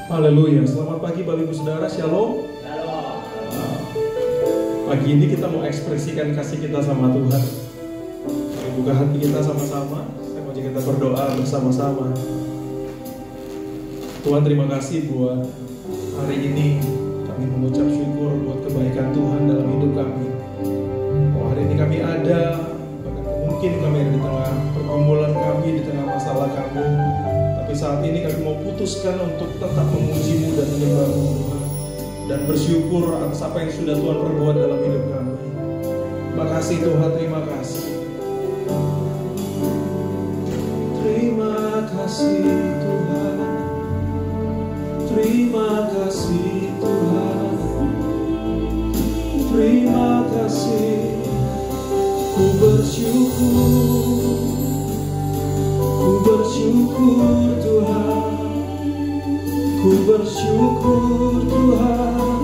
Haleluya. Selamat pagi Bapak Ibu Saudara, Shalom. Pagi ini kita mau ekspresikan kasih kita sama Tuhan. Mari buka hati kita sama-sama. Saya mau kita berdoa bersama-sama. Tuhan, terima kasih buat hari ini. Kami mengucap syukur buat kebaikan Tuhan dalam hidup kami. Oh, hari ini kami ada, bahkan mungkin kami ada di tengah pergumulan kami, di tengah masalah kami. Tapi saat ini kami mau putuskan untuk tetap memuji-Mu dan menyembah-Mu, Tuhan, dan bersyukur atas apa yang sudah Tuhan perbuat dalam hidup kami. Terima kasih Tuhan, terima kasih. Terima kasih Tuhan. Terima kasih Tuhan. Terima kasih. Ku bersyukur. Ku bersyukur Tuhan. Ku bersyukur Tuhan.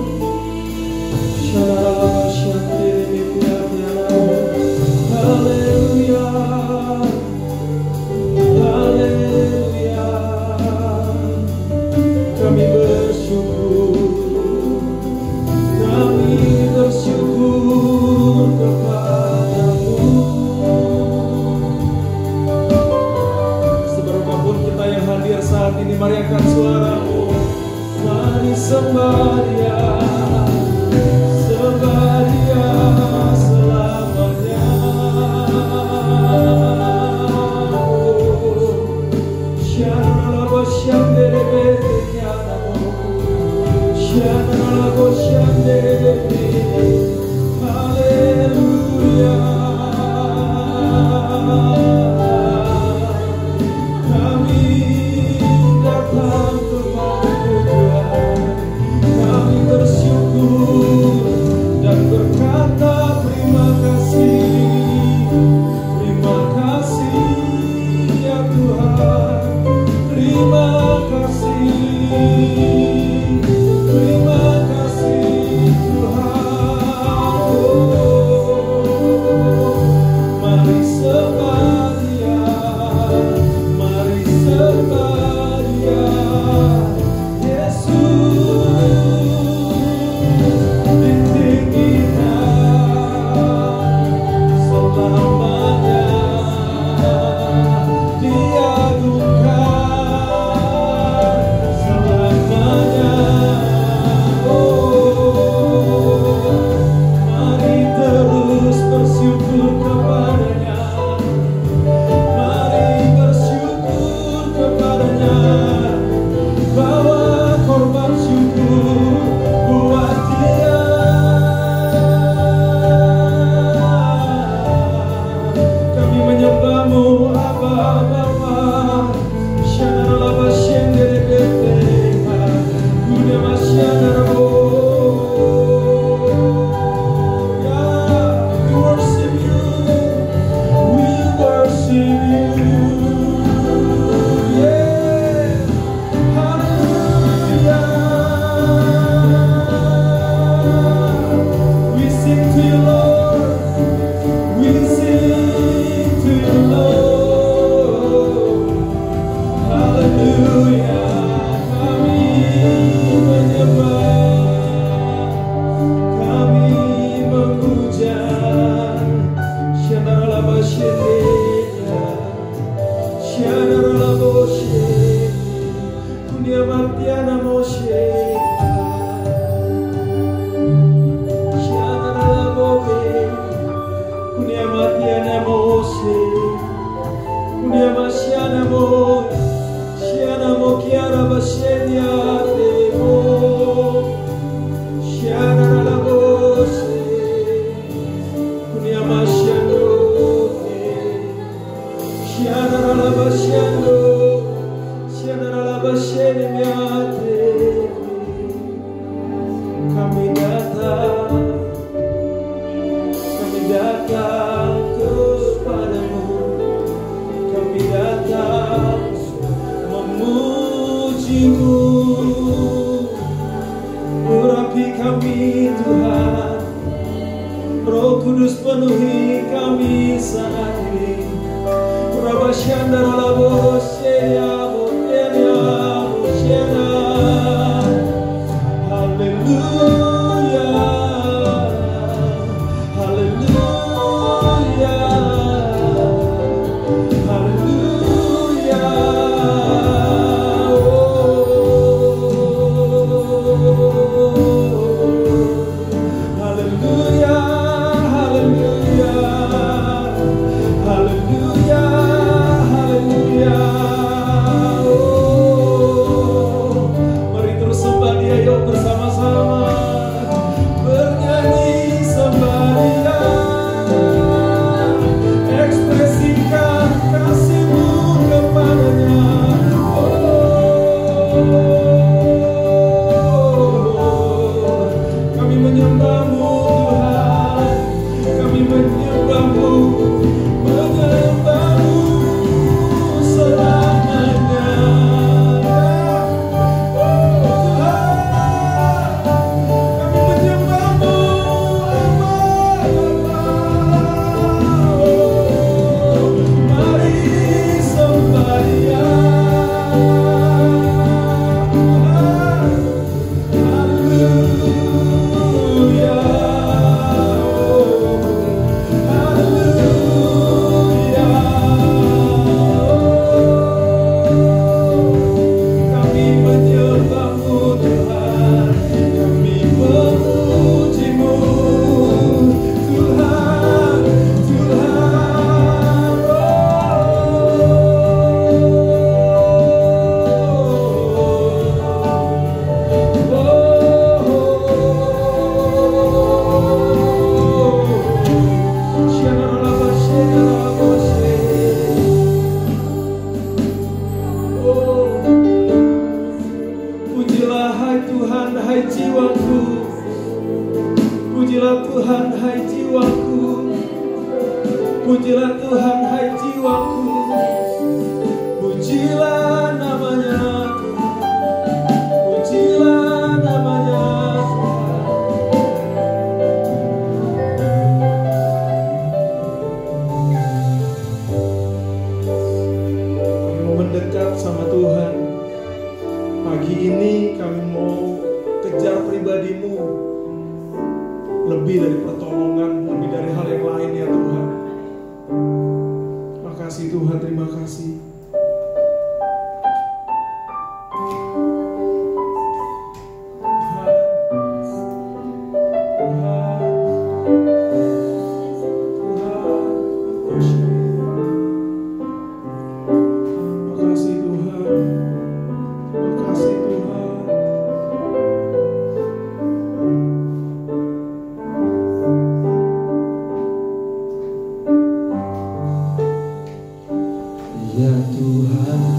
Shalom shalom. Haleluya. Haleluya. Kami bersyukur. Kami bersyukur kepadamu. Seberapapun kita yang hadir saat ini, mari angkat suaramu. Mari sembah Dia, sembah Dia selamanya. Shalala boshandere benyanamu, shalala boshandere benyanamu. Haleluya. Kami datang kepadamu Tuhan, kami bersyukur dan berkata terima kasih ya Tuhan, terima kasih Tuhan. Mari sembah Dia, mari sembah Dia, Yesus ditinggikan selamanya, diagungkan selamanya. Oh, mari terus bersyukur kepadanya, mari bersyukur kepadanya. Bawa korban syukur buat Dia. Kami menyembah-Mu Aba Bapa. Shalala bashendere beteha, Buddha masyanarabo. Yeah, we worship You, we worship You. Yeah, hallelujah. We sing to You, Lord. We sing to You, Lord. Haleluya. Kami menyembah, kami memuja. Shalala bashendera, shalala boshe, dunia matiana moshe. Shalala bobe, dunia matiana moshe, dunia masiana moshe. Shiana mokiara bashedia demo, Shiana la bose, kunia mashando, Shiana la bashando, Shiana la bashene miate. Kami datang kepadamu, kami datang memuji-Mu. Urapi kami Tuhan, Roh Kudus penuhi kami saat ini. Rabashandara la boshe ya botenya boshena. mau mendekat sama Tuhan. Pagi ini kami mau kejar pribadi-Mu, lebih dari pertolongan, lebih dari hal yang lain ya Tuhan. Makasih Tuhan, terima kasih. Ya Tuhanku,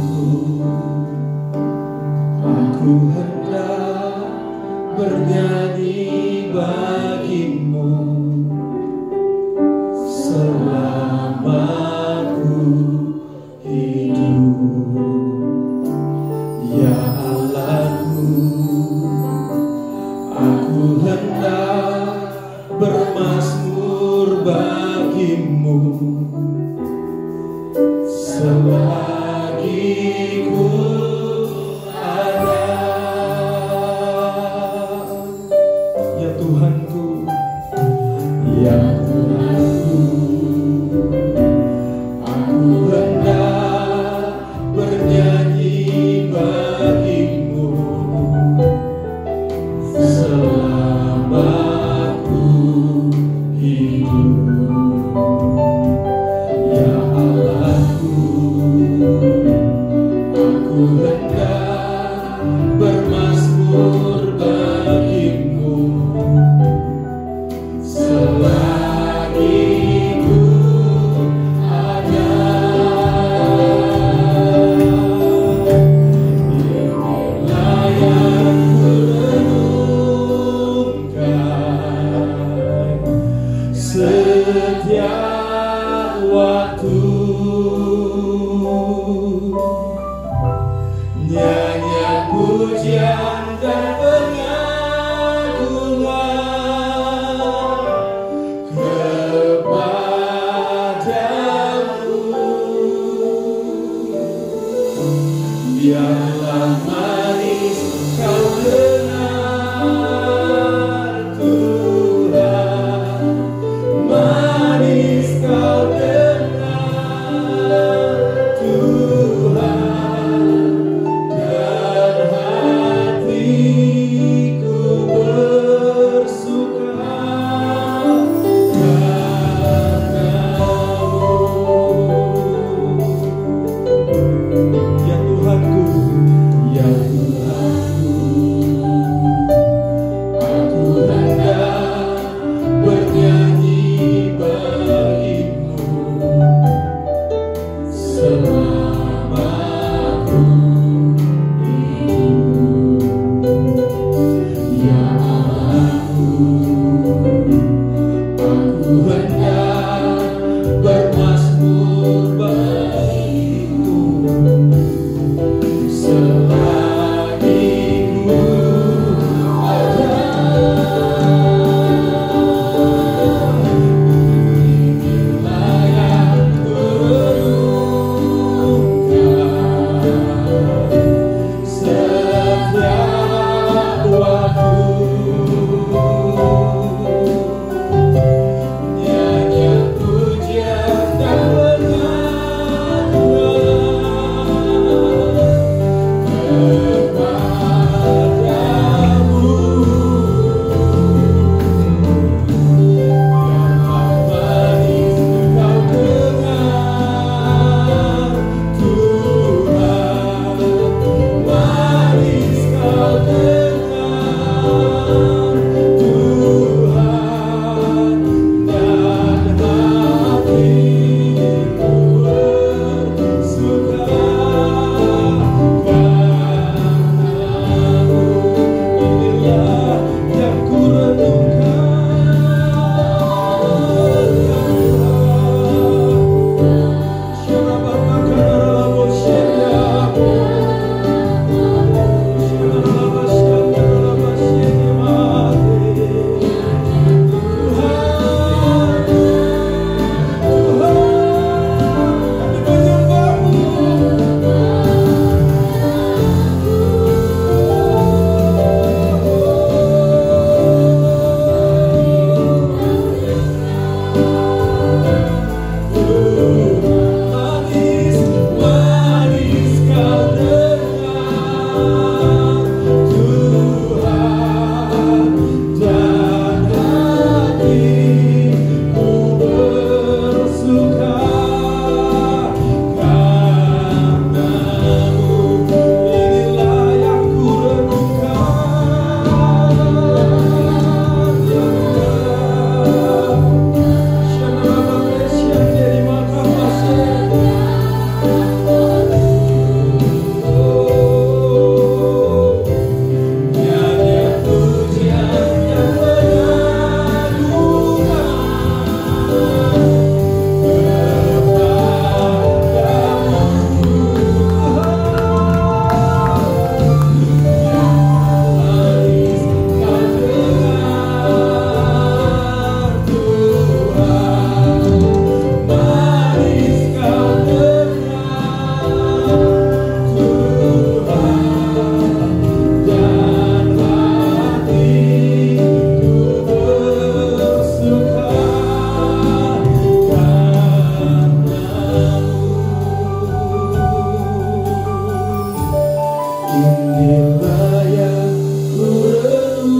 inilah yang ku renungkan.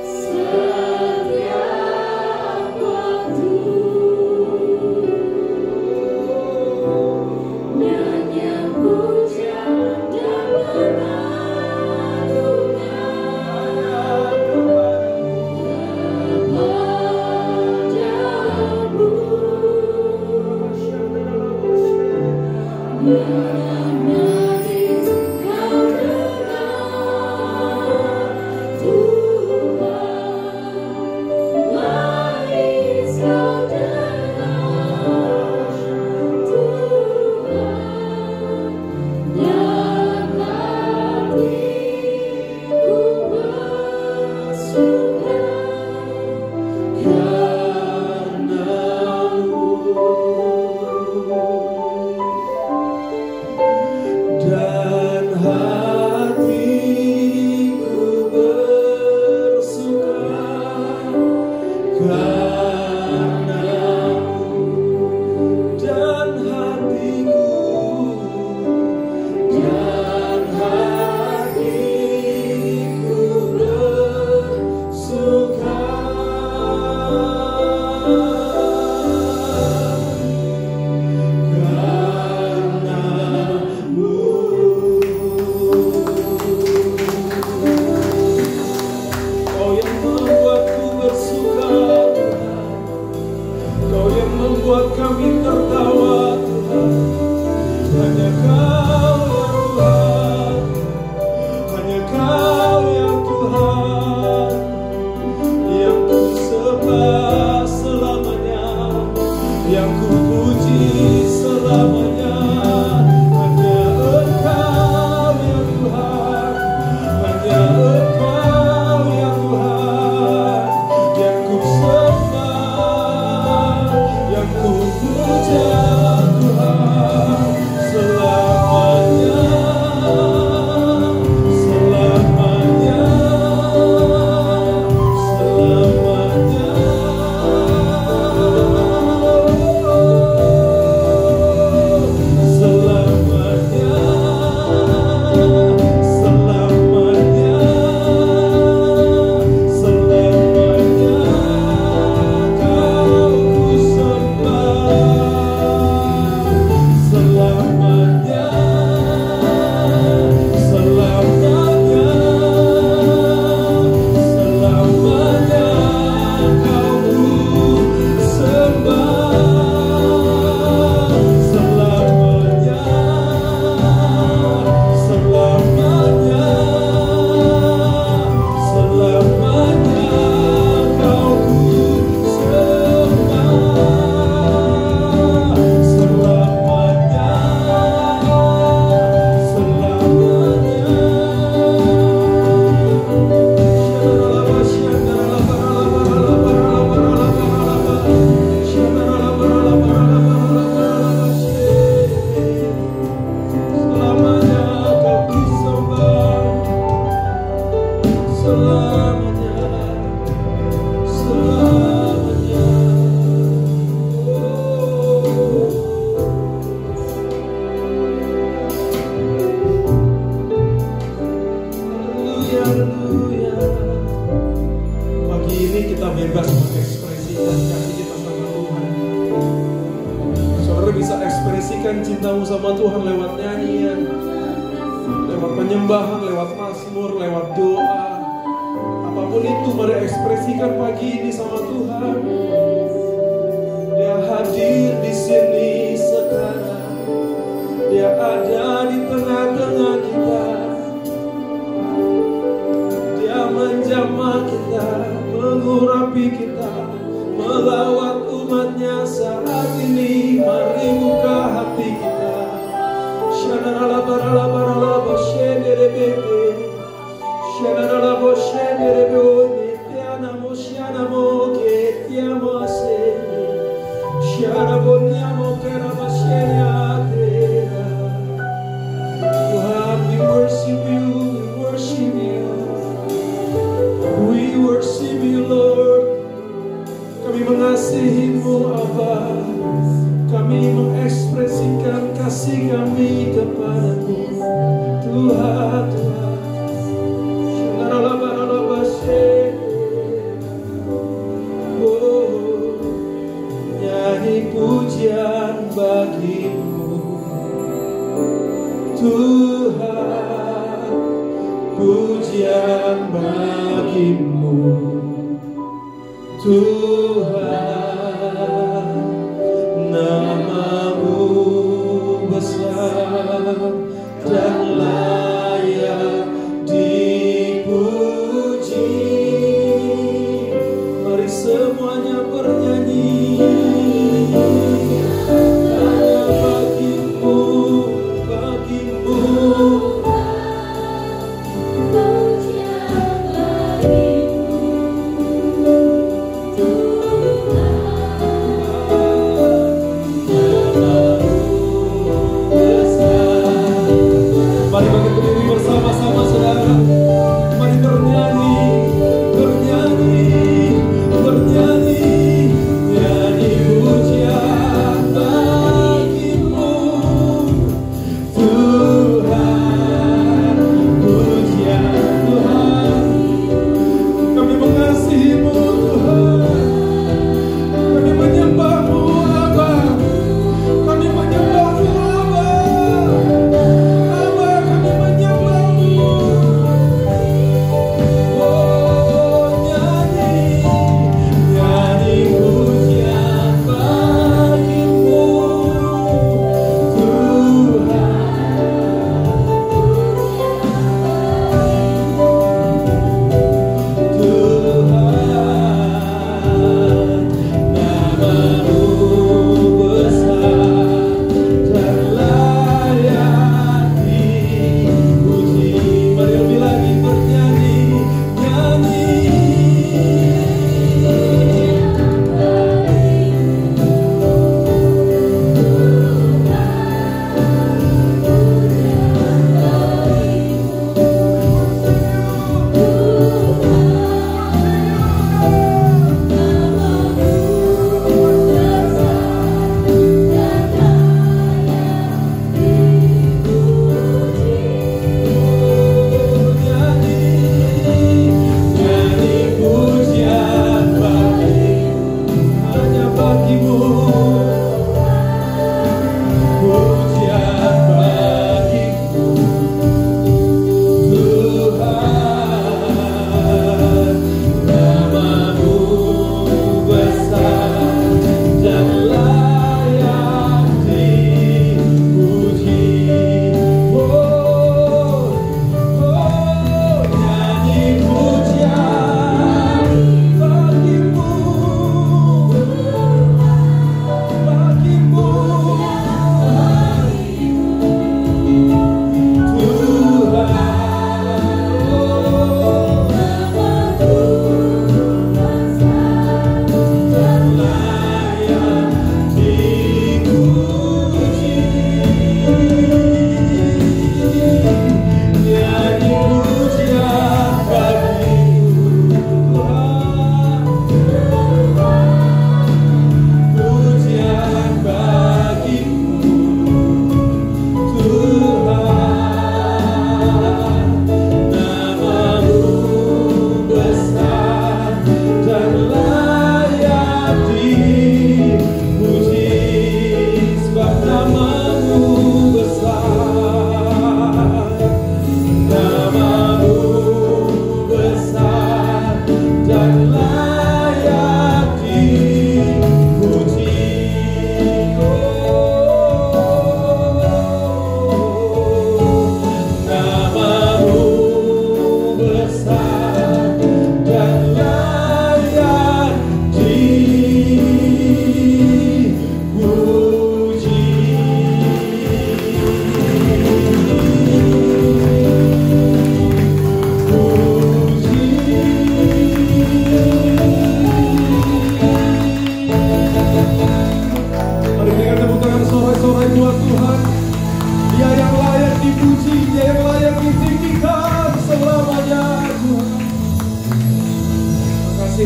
Setiap waktu nyanyian pujian dan pengagungan kepadamu, mengenali Kau dengar Tuhan, manis Kau dengar Tuhan, dan hatiku bersuka dan hatiku bersuka karena-Mu, dan hatiku bersuka Kau yang membuatku bersuka Tuhan, Kau yang membuat kami tertawa Tuhan. Hanya Kau ya Tuhan, hanya Kau ya Tuhan, yang ku sembah selamanya, yang ku puji selamanya. Hanya Engkau ya Tuhan, hanya Engkau ya Tuhan, yang ku sembah, yang ku puja Tuhan selamanya, selamanya, selamanya. Selamanya, selamanya, selamanya Kau ku sembah. Selamanya, selamanya, selamanya Kau ku sembah. Selamanya, selamanya, selamanya Kau ku sembah. Selamanya, selamanya Kau ku sembah. Selamanya, selamanya. Haleluya, haleluya. Pagi ini kita bebas mengekspresikan kasih kita sama Tuhan. Saudara bisa ekspresikan cintamu sama Tuhan lewat nyanyian, lewat penyembahan, lewat mazmur, lewat doa. Apapun itu, mari ekspresikan pagi ini sama Tuhan. Dia hadir di sini sekarang. Dia ada di tengah-tengah kita. Dia menjamah kita, mengurapi kita, melawat umatnya saat ini. Mari buka hati kita. Shanaralabaralabaralaba shenderebete, shanaralabo shenderebone, tianamo shanamo ketiamo asene, sharaboniamo keraba sheneatera. Tuhan, we worship you, we worship you. We worship you, Lord. Kami mengasihi-Mu, Abba. Kami mengekspresikan kasih kasih kami kepadamu, Tuhan, Tuhan. Oh, nyanyi pujian bagimu, Tuhan, pujian bagimu, Tuhan, namamu besar dan layak dipuji. Mari semuanya bernyanyi, hanya bagimu, bagimu. Mari bagi berdiri bersama-sama saudara. Mari bernyanyi, bernyanyi, bernyanyi. Nyanyi pujian bagimu, Tuhan, pujian Tuhan. Kami mengasihimu Tuhan, kami menyembahmu Aba, kami menyembahmu Aba.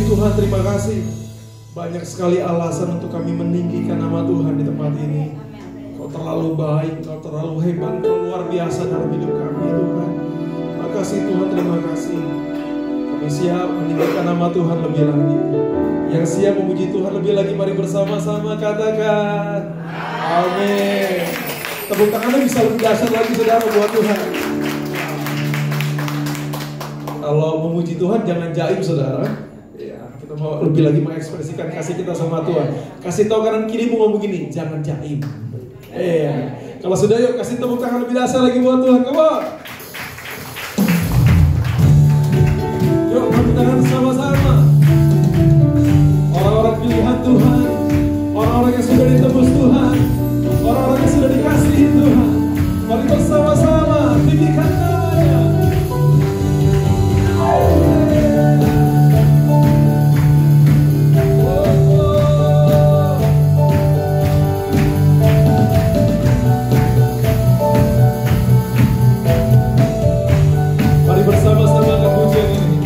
Tuhan, terima kasih. Banyak sekali alasan untuk kami meninggikan nama Tuhan di tempat ini. Kau Kau terlalu baik, Kau terlalu hebat, Kau luar biasa dalam hidup kami Tuhan. Makasih Tuhan, terima kasih. Kami siap meninggikan nama Tuhan lebih lagi. Yang siap memuji Tuhan lebih lagi, mari bersama-sama katakan amin. Tepuk tangannya bisa lebih dahsyat lagi saudara buat Tuhan. Kalau memuji Tuhan jangan jaim saudara. Ya, kita mau lebih lagi mengekspresikan kasih kita sama Tuhan. Kasih tahu kanan kiri mau ngomong gini, jangan jaim. Kalau sudah yuk kasih tepuk tangan lebih dahsyat lagi buat Tuhan. Come on. Yuk tepuk tangan sama-sama. Orang-orang pilihan Tuhan, orang-orang yang sudah ditebus Tuhan, orang-orang yang sudah dikasihi Tuhan, mari bersama-sama tinggikan namanya. Mari bersama-sama ke pujian ini.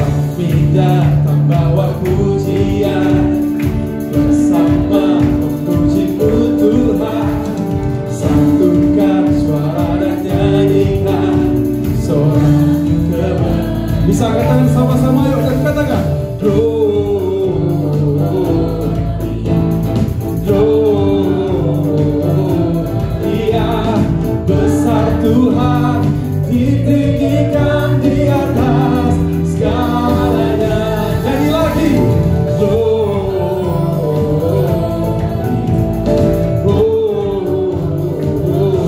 Kami datang bawa pujian, bersama memuji-Mu Tuhan, satukan suara dan nyanyikan sorak kebenaran. Bisa katakan sama-sama yuk, dan katakan Gloria, besar Tuhan, ditinggikan di atas segalanya. Nyanyi lagi.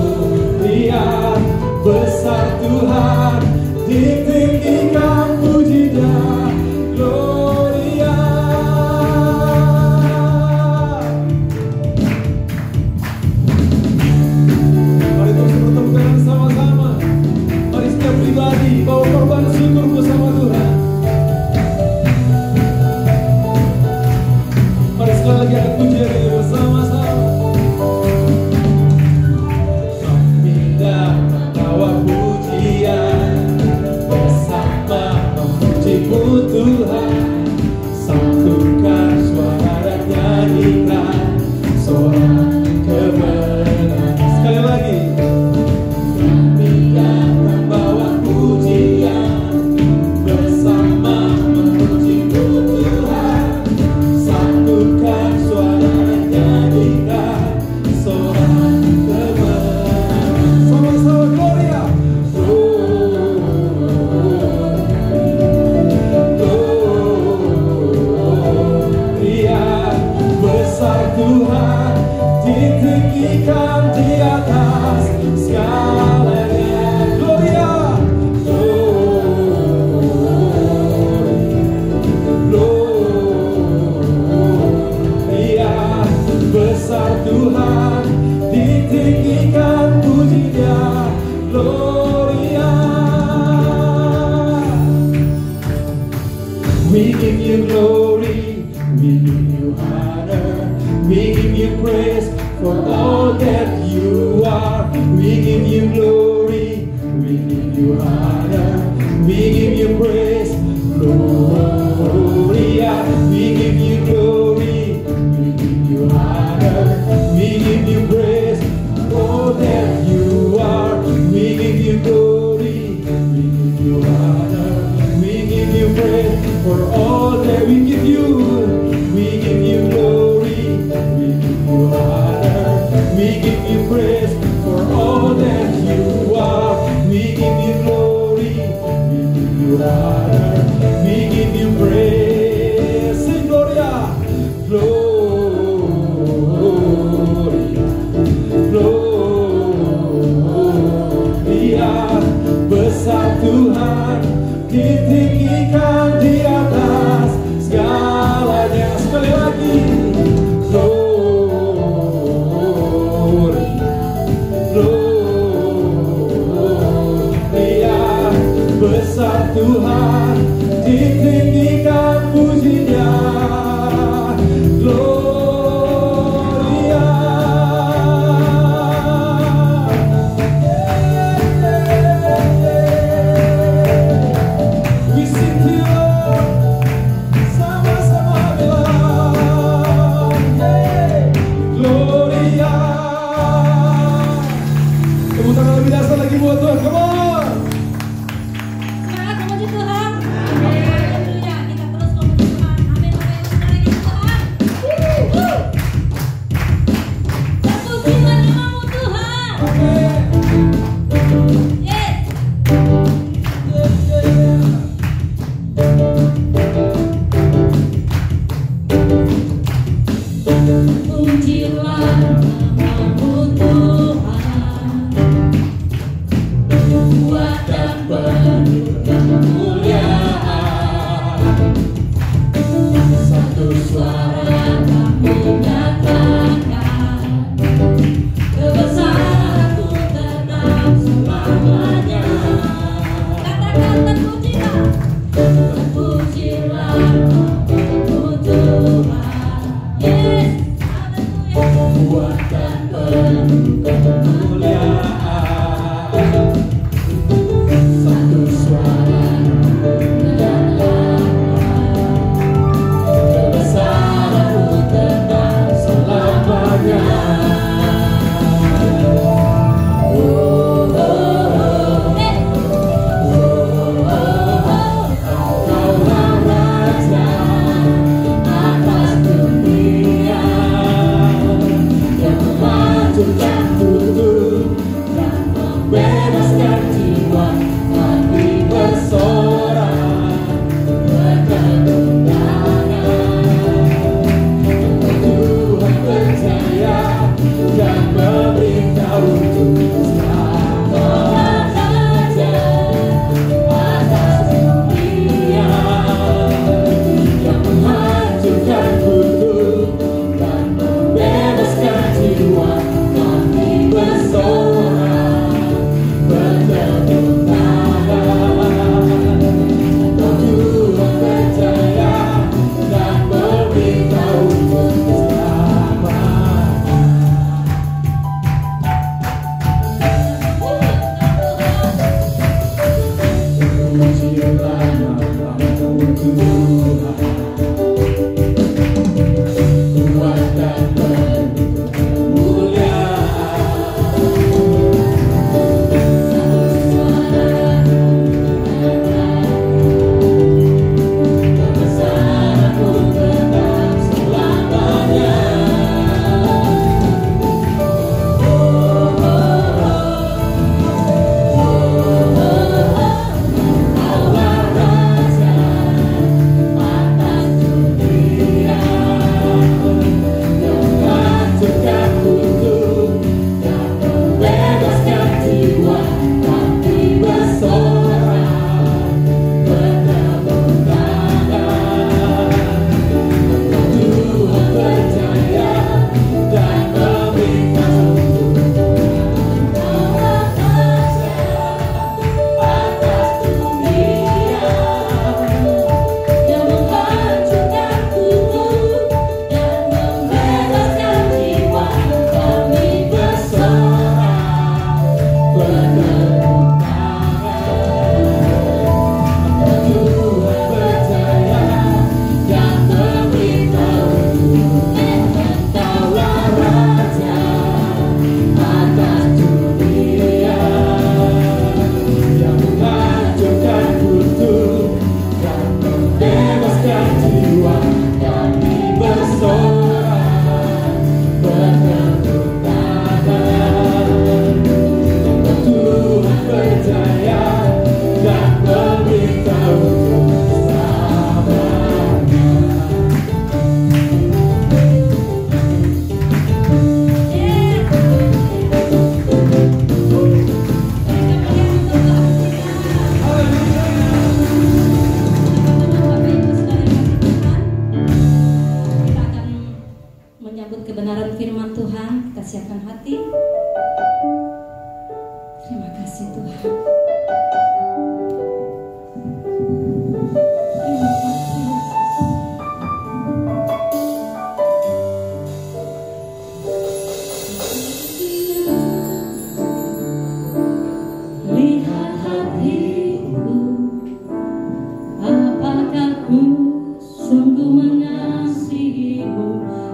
Gloria, besar Tuhan, ditinggikan pujinya. Gloria. Mari terus bertepuk tangan sama-sama. Mari setiap pribadi bawa korban syukur bersama Tuhan. Mari sekali lagi akan pujian ini bersama-sama. Kami datang bawa pujian, bersama memuji-Mu Tuhan, satukan suara dan nyanyikan sorak kebenaran. Sekali lagi. Kami datang bawa pujian, bersama memuji-Mu Tuhan, satukan suara dan nyanyikan sorak kebenaran. Sama-sama Gloria. Gloria, besar Tuhan, ditinggikan di atas segalanya. Gloria. Gloria, besar Tuhan, ditinggikan pujinya. Gloria. We give you glory, we give you honor, we give you praise for all that you are. We give you glory, we give you honor, we give you praise. Gloria, we give you glory, we give you honor, we give you praise for all that you are. We give you glory, we give you honor, we give you praise for all that we give you. We give you glory, we give you honor, we give you praise for all that you are. We give you glory, we give you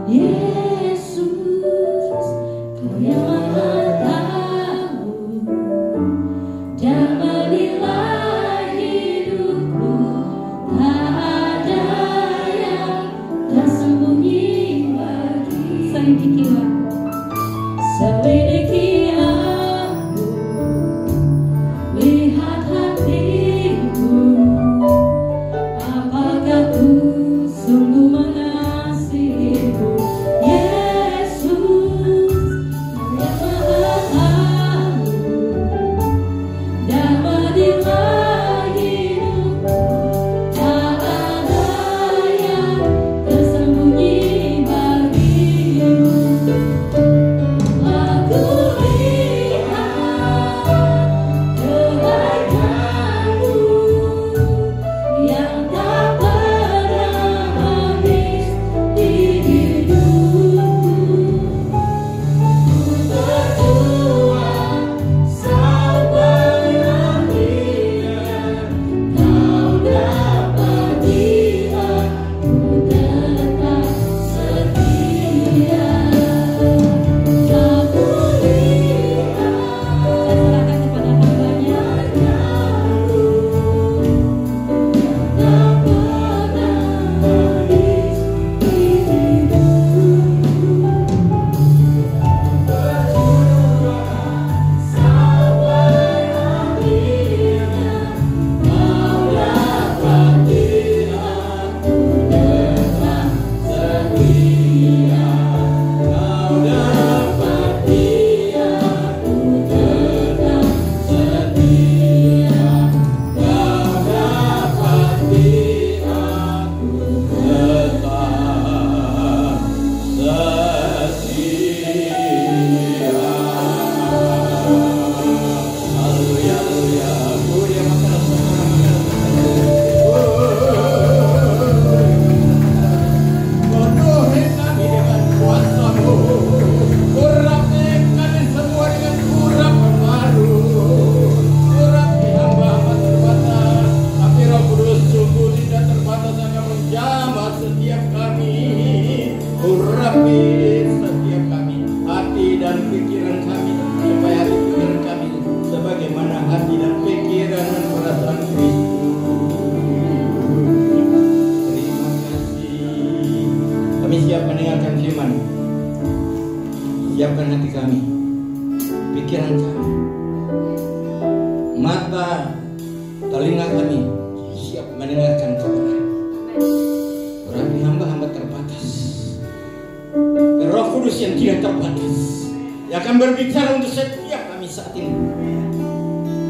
Yesus, siapkan hati kami, pikiran kami, mata, telinga kami siap mendengarkan kabar. Berarti hamba-hamba terbatas, Roh Kudus yang tidak terbatas yang akan berbicara untuk setiap kami saat ini.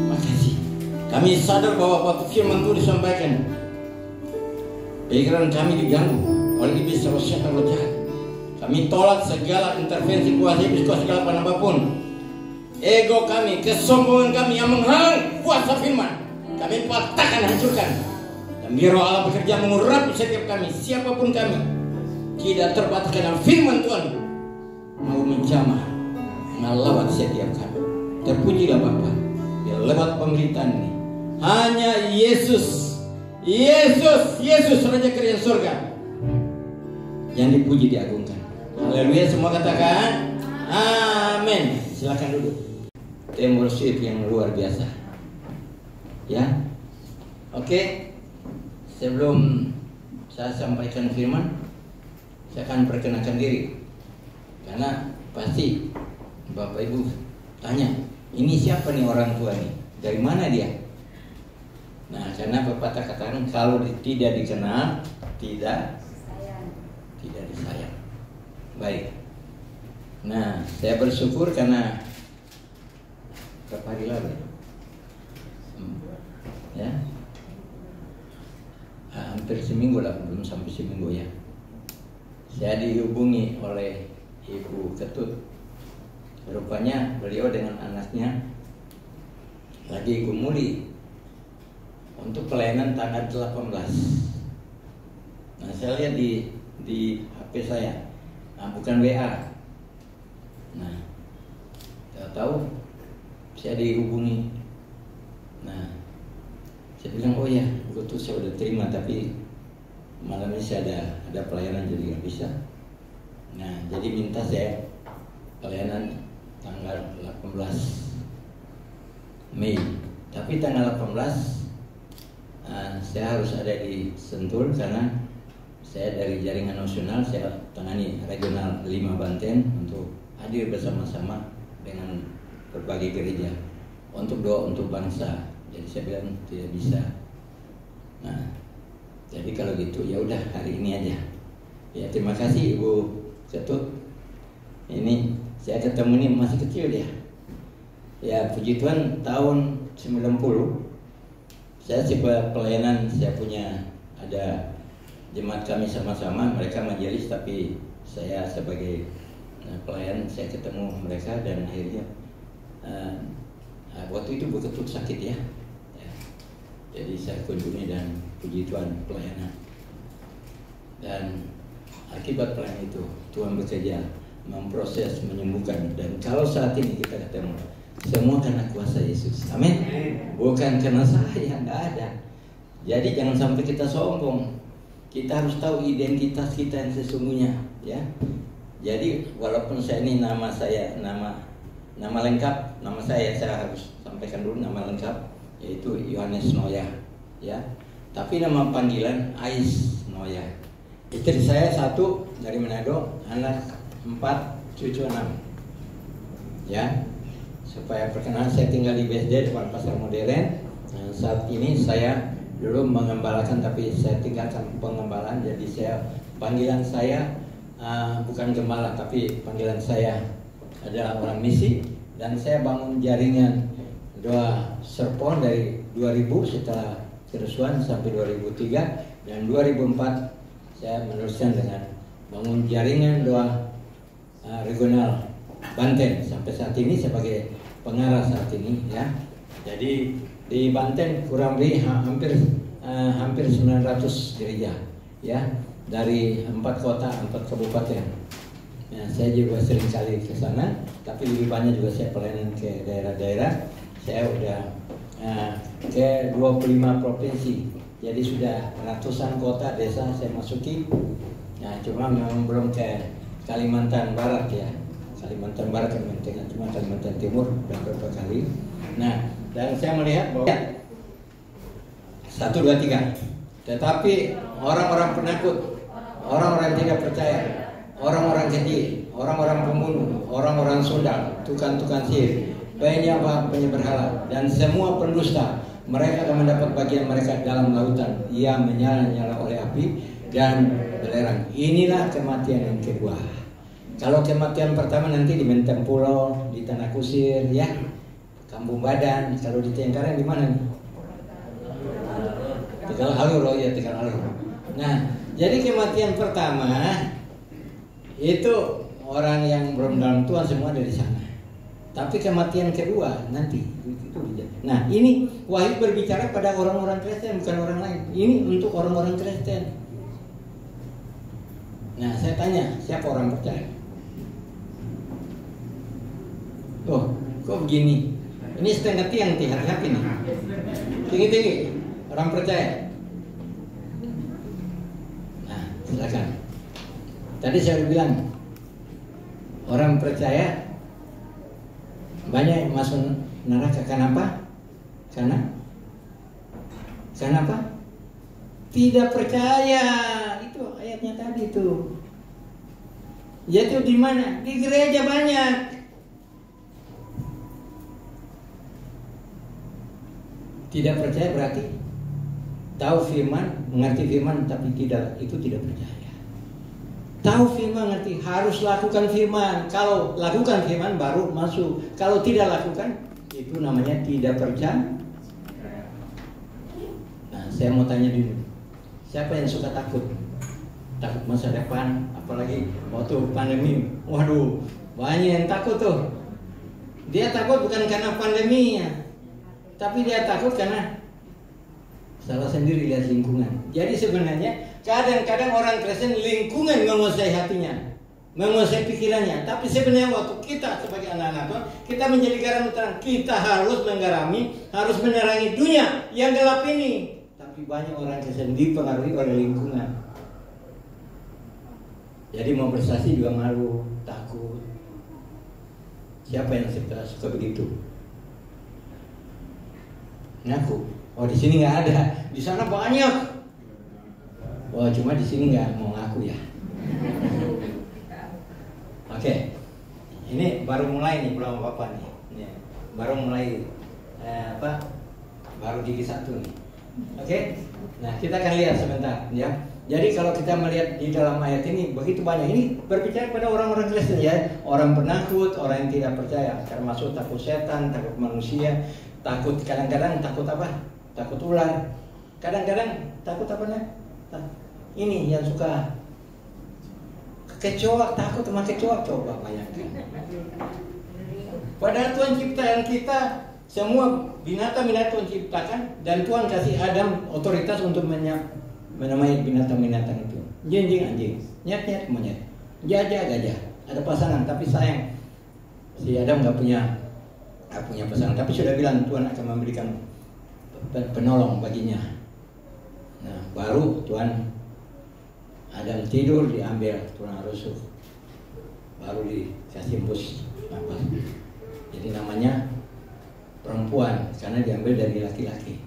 Makasih. Kami sadar bahwa waktu firman itu disampaikan, pikiran kami diganggu oleh iblis, roh setan, roh jahat. Kami tolak segala intervensi kuasa iblis, kuasa kegelapan apapun. Ego kami, kesombongan kami yang menghalang kuasa firman, kami patahkan, hancurkan. Dan biar Roh Allah bekerja mengurapi setiap kami, siapapun kami, tidak terbatas karena firman Tuhan mau menjamah, melawat setiap kami. Terpujilah Bapa, biar lewat pemberitaan ini hanya Yesus, Raja Kerajaan Surga yang dipuji, diagungkan. Haleluya, semua katakan amin. Silakan duduk. Tim worship yang luar biasa. Ya. Oke. Sebelum saya sampaikan firman, saya akan perkenalkan diri. Karena pasti Bapak Ibu tanya, ini siapa nih orang tua nih? Dari mana dia? Nah, karena pepatah katakan kalau tidak dikenal, tidak disayang. Baik. Nah, saya bersyukur karena berapa hari lalu ya, hampir seminggu lah, belum sampai seminggu ya, saya dihubungi oleh Ibu Ketut. Rupanya beliau dengan anaknya lagi gumuli untuk pelayanan tanggal 18. Nah, saya lihat di HP saya, bukan WA. Nah, tahu saya dihubungi. Nah, saya bilang, oh ya, betul, saya udah terima, tapi malam ini saya ada pelayanan jadi nggak bisa. Nah, jadi minta saya pelayanan tanggal 18 Mei. Tapi tanggal 18 saya harus ada di Sentul karena saya dari jaringan nasional, saya tangani regional 5 Banten untuk hadir bersama-sama dengan berbagai gereja untuk doa untuk bangsa. Jadi saya bilang tidak bisa. Nah, jadi kalau gitu ya udah hari ini aja. Ya, terima kasih Ibu Ketut. Ini saya ketemu ini masih kecil dia. Ya, puji Tuhan, tahun 90 saya coba pelayanan, saya punya ada jemaat kami sama-sama, mereka majelis tapi saya sebagai pelayan, saya ketemu mereka dan akhirnya waktu itu betul sakit ya. Jadi saya kunjungi dan puji Tuhan pelayanan. Dan akibat pelayanan itu Tuhan bekerja memproses, menyembuhkan. Dan kalau saat ini kita ketemu, semua karena kuasa Yesus. Amin. Bukan karena saya, nggak ada. Jadi jangan sampai kita sombong. Kita harus tahu identitas kita yang sesungguhnya, ya. Jadi walaupun saya ini nama lengkap, nama saya harus sampaikan dulu nama lengkap, yaitu Yohanes Noya, ya. Tapi nama panggilan Ais Noya. Istri saya 1 dari Manado, anak 4, cucu 6. Ya. Supaya perkenalan, saya tinggal di BSD depan Pasar Modern. Nah, saat ini saya dulu mengembalakan, tapi saya tinggalkan pengembalaan. Jadi panggilan saya bukan gembala, tapi panggilan saya adalah orang misi. Dan saya bangun jaringan doa Serpon dari 2000 setelah kerusuhan sampai 2003, dan 2004 saya meneruskan dengan bangun jaringan doa regional Banten sampai saat ini sebagai pengarah saat ini, ya. Jadi di Banten kurang lebih hampir 900 gereja, ya, dari 4 kota, 4 kabupaten. Nah, saya juga sering kali ke sana, tapi lebih banyak juga saya pelayanan ke daerah-daerah. Saya udah ke 25 provinsi, jadi sudah ratusan kota desa saya masuki. Nah, cuma memang belum ke Kalimantan Barat, ya. Kalimantan Barat, Kalimantan Tengah, cuma Kalimantan Timur beberapa kali. Nah, dan saya melihat bahwa 1, 2, 3. Tetapi orang-orang penakut, orang-orang tidak percaya, orang-orang keji, orang-orang pembunuh, orang-orang sundal, tukang-tukang sihir, penyembah berhala, dan semua pendusta. Mereka akan mendapat bagian mereka dalam lautan yang menyala-nyala oleh api dan belerang. Inilah kematian yang kedua. Kalau kematian pertama nanti di Menteng Pulau, di Tanah Kusir, ya, Kampung Badan. Kalau di Tengkareng di mana nih? Tegal Alur, oh ya Tegal Alur. Nah, jadi kematian pertama itu orang yang belum dalam Tuhan semua dari sana. Tapi kematian kedua nanti itu. Nah, ini Wahyu berbicara pada orang-orang Kristen, bukan orang lain. Ini untuk orang-orang Kristen. Nah, saya tanya, siapa orang percaya? Oh, kok begini? Ini setengah tiang hati-hati nih. Tinggi-tinggi, orang percaya. Nah, silakan. Tadi saya udah bilang, orang percaya banyak masuk neraka. Kenapa? Karena apa? Tidak percaya. Itu ayatnya tadi tuh. Yaitu di mana? Di gereja banyak. Tidak percaya berarti tahu firman, mengerti firman, tapi tidak percaya. Tahu firman, ngerti, harus lakukan firman. Kalau lakukan firman baru masuk. Kalau tidak lakukan, itu namanya tidak percaya. Nah, saya mau tanya dulu, siapa yang suka takut? Takut masa depan, apalagi waktu pandemi. Waduh, banyak yang takut tuh. Dia takut bukan karena pandeminya, tapi dia takut karena salah sendiri lihat lingkungan. Jadi sebenarnya kadang-kadang orang Kristen lingkungan menguasai hatinya, menguasai pikirannya. Tapi sebenarnya waktu kita sebagai anak-anak Tuhan, kita menjadi garam terang. Kita harus menggarami, harus menerangi dunia yang gelap ini. Tapi banyak orang Kristen dipengaruhi oleh lingkungan. Jadi mau bersaksi juga malu, takut. Siapa yang suka begitu? Ngaku. Oh, di sini nggak ada, di sana banyak. Oh, cuma di sini nggak mau ngaku ya. Oke. Ini baru mulai nih belum apa nih. Ini baru mulai baru gigi 1 nih. Oke. Nah, kita akan lihat sebentar ya. Jadi kalau kita melihat di dalam ayat ini begitu banyak, ini berbicara pada orang-orang Kristen ya, orang penakut, orang yang tidak percaya, termasuk takut setan, takut manusia, takut kadang-kadang takut apa? Takut ular, kadang-kadang takut apa nih? Ini yang suka kecoa, takut sama kecoa, coba bayangkan. Padahal Tuhan ciptaan kita semua binatang-binatang Tuhan ciptakan, dan Tuhan kasih Adam otoritas untuk menamai binatang-binatang itu. Jinjing anjing, nyet-nyet monyet, gajah. Ada pasangan, tapi sayang si Adam nggak punya pasangan. Tapi sudah bilang Tuhan akan memberikan penolong baginya. Nah, baru Tuhan Adam tidur, diambil tulang rusuk, baru dikasih hembus nafas. Jadi namanya perempuan karena diambil dari laki-laki.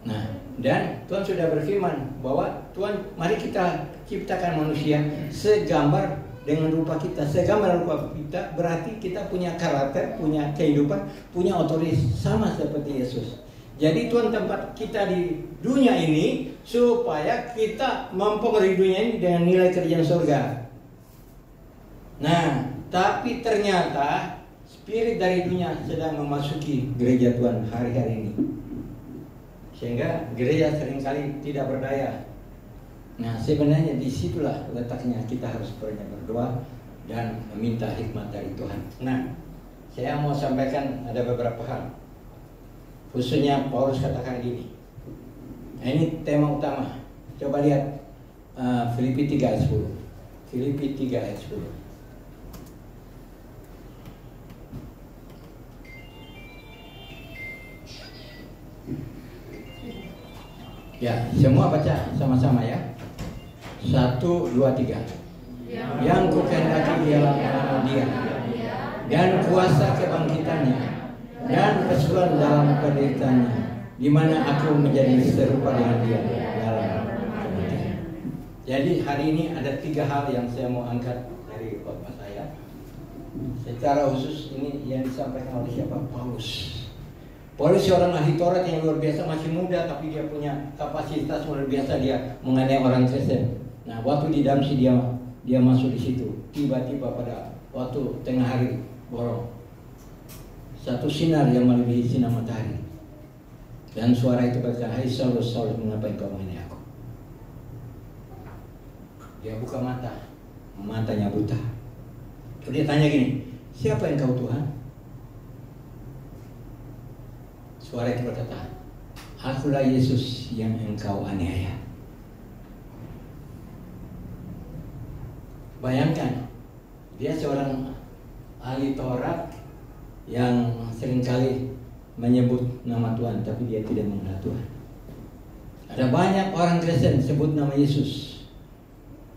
Nah, dan Tuhan sudah berfirman bahwa Tuhan, mari kita ciptakan manusia segambar dengan rupa kita. Segambar rupa kita berarti kita punya karakter, punya kehidupan, punya otoritas sama seperti Yesus. Jadi Tuhan tempat kita di dunia ini supaya kita mempengaruhi dunia ini dengan nilai kerjaan surga. Nah, tapi ternyata spirit dari dunia sedang memasuki gereja Tuhan hari-hari ini. Sehingga gereja seringkali tidak berdaya. Nah, sebenarnya disitulah letaknya kita harus banyak berdoa dan meminta hikmat dari Tuhan. Nah, saya mau sampaikan ada beberapa hal. Khususnya Paulus katakan gini. Nah, ini tema utama. Coba lihat Filipi 3 ayat 10. Filipi 3 ayat 10. Ya, semua baca sama-sama ya. 1, 2, 3. Yang kukehendaki ialah nama Dia dan kuasa kebangkitannya dan kesulitan dalam penderitaannya, di mana aku menjadi serupa dengan Dia dalam kematian. Jadi hari ini ada 3 hal yang saya mau angkat dari khotbah saya. secara khusus ini yang disampaikan oleh siapa? Paulus. Paulus seorang ahli Taurat yang luar biasa, masih muda tapi dia punya kapasitas luar biasa, dia menganiaya orang Kristen. Nah, waktu di Damsi dia masuk di situ. Tiba-tiba pada waktu tengah hari bolong, satu sinar yang melebihi sinar matahari, dan suara itu berkata, "Hai Saulus, Saulus, mengapa engkau menganiaya aku?" Dia buka mata, matanya buta. Terus dia tanya gini, "Siapa engkau Tuhan?" Suara itu berkata, "Akulah Yesus yang engkau aniaya." Bayangkan, dia seorang ahli Taurat yang seringkali menyebut nama Tuhan, tapi dia tidak mengenal Tuhan. Ada banyak orang Kristen sebut nama Yesus.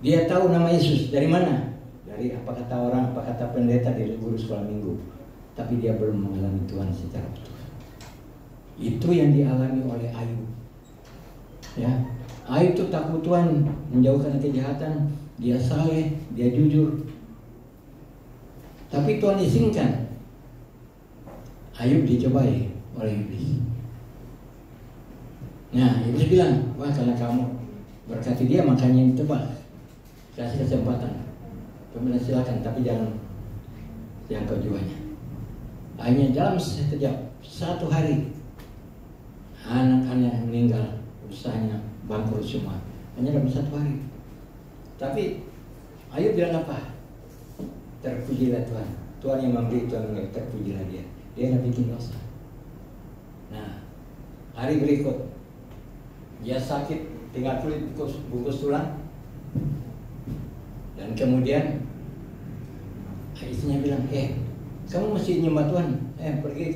Dia tahu nama Yesus dari mana? Dari apa kata orang, apa kata pendeta di guru sekolah minggu. Tapi dia belum mengalami Tuhan secara betul. Itu yang dialami oleh Ayub. Ya, Ayub itu takut Tuhan, menjauhkan kejahatan, dia saleh, dia jujur. Tapi Tuhan izinkan Ayub dicobai oleh iblis. Nah, iblis bilang, "Wah, karena kamu berkati dia, makanya ditebak. Kasih kesempatan. Kemudian silakan, tapi jangan jangkau jiwanya." Hanya dalam sekejap, satu hari, anak-anak meninggal, usahanya bangkrut semua. Hanya dalam satu hari. Tapi Ayub bilang apa? Terpujilah Tuhan. Tuhan yang memberi, Tuhan yang terpujilah dia. Dia tidak bikin dosa. Nah, hari berikut dia sakit, tinggal kulit bungkus tulang. Dan kemudian istrinya bilang, kamu mesti nyembah Tuhan. Pergi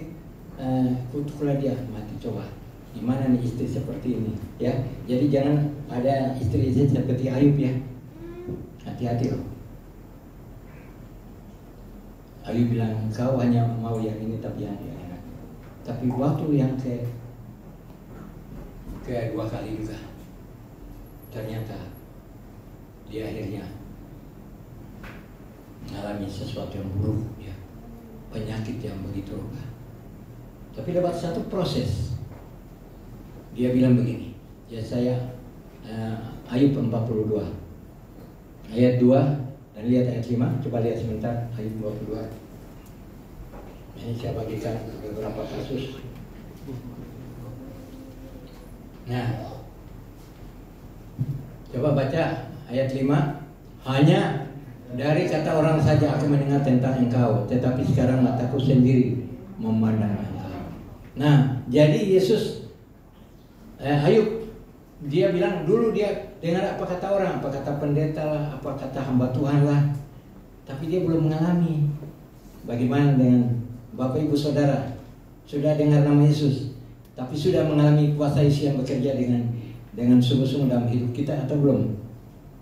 kutukulah dia, mati coba. Gimana nih istri seperti ini? Ya, jadi jangan ada istri seperti Ayub ya. Hati-hati loh. Ayub bilang, "Kau hanya mau yang ini tapi yang enak." Tapi waktu yang kedua kali juga, ternyata dia akhirnya mengalami sesuatu yang buruk, ya, penyakit yang begitu rupa. Tapi lewat satu proses, dia bilang begini. Yesaya Ayub 42 ayat 2 dan lihat ayat 5. Coba lihat sebentar Ayub 42. Ini saya bagikan beberapa kasus. Nah, coba baca ayat 5. "Hanya dari kata orang saja aku mendengar tentang engkau, tetapi sekarang mataku sendiri memandang engkau." Nah, jadi Yesus Ayub, dia bilang dulu dia dengar apa kata orang, apa kata pendeta lah, apa kata hamba Tuhan lah, tapi dia belum mengalami. Bagaimana dengan Bapak Ibu Saudara? Sudah dengar nama Yesus, tapi sudah mengalami kuasa Yesus yang bekerja dengan sungguh-sungguh dalam hidup kita atau belum?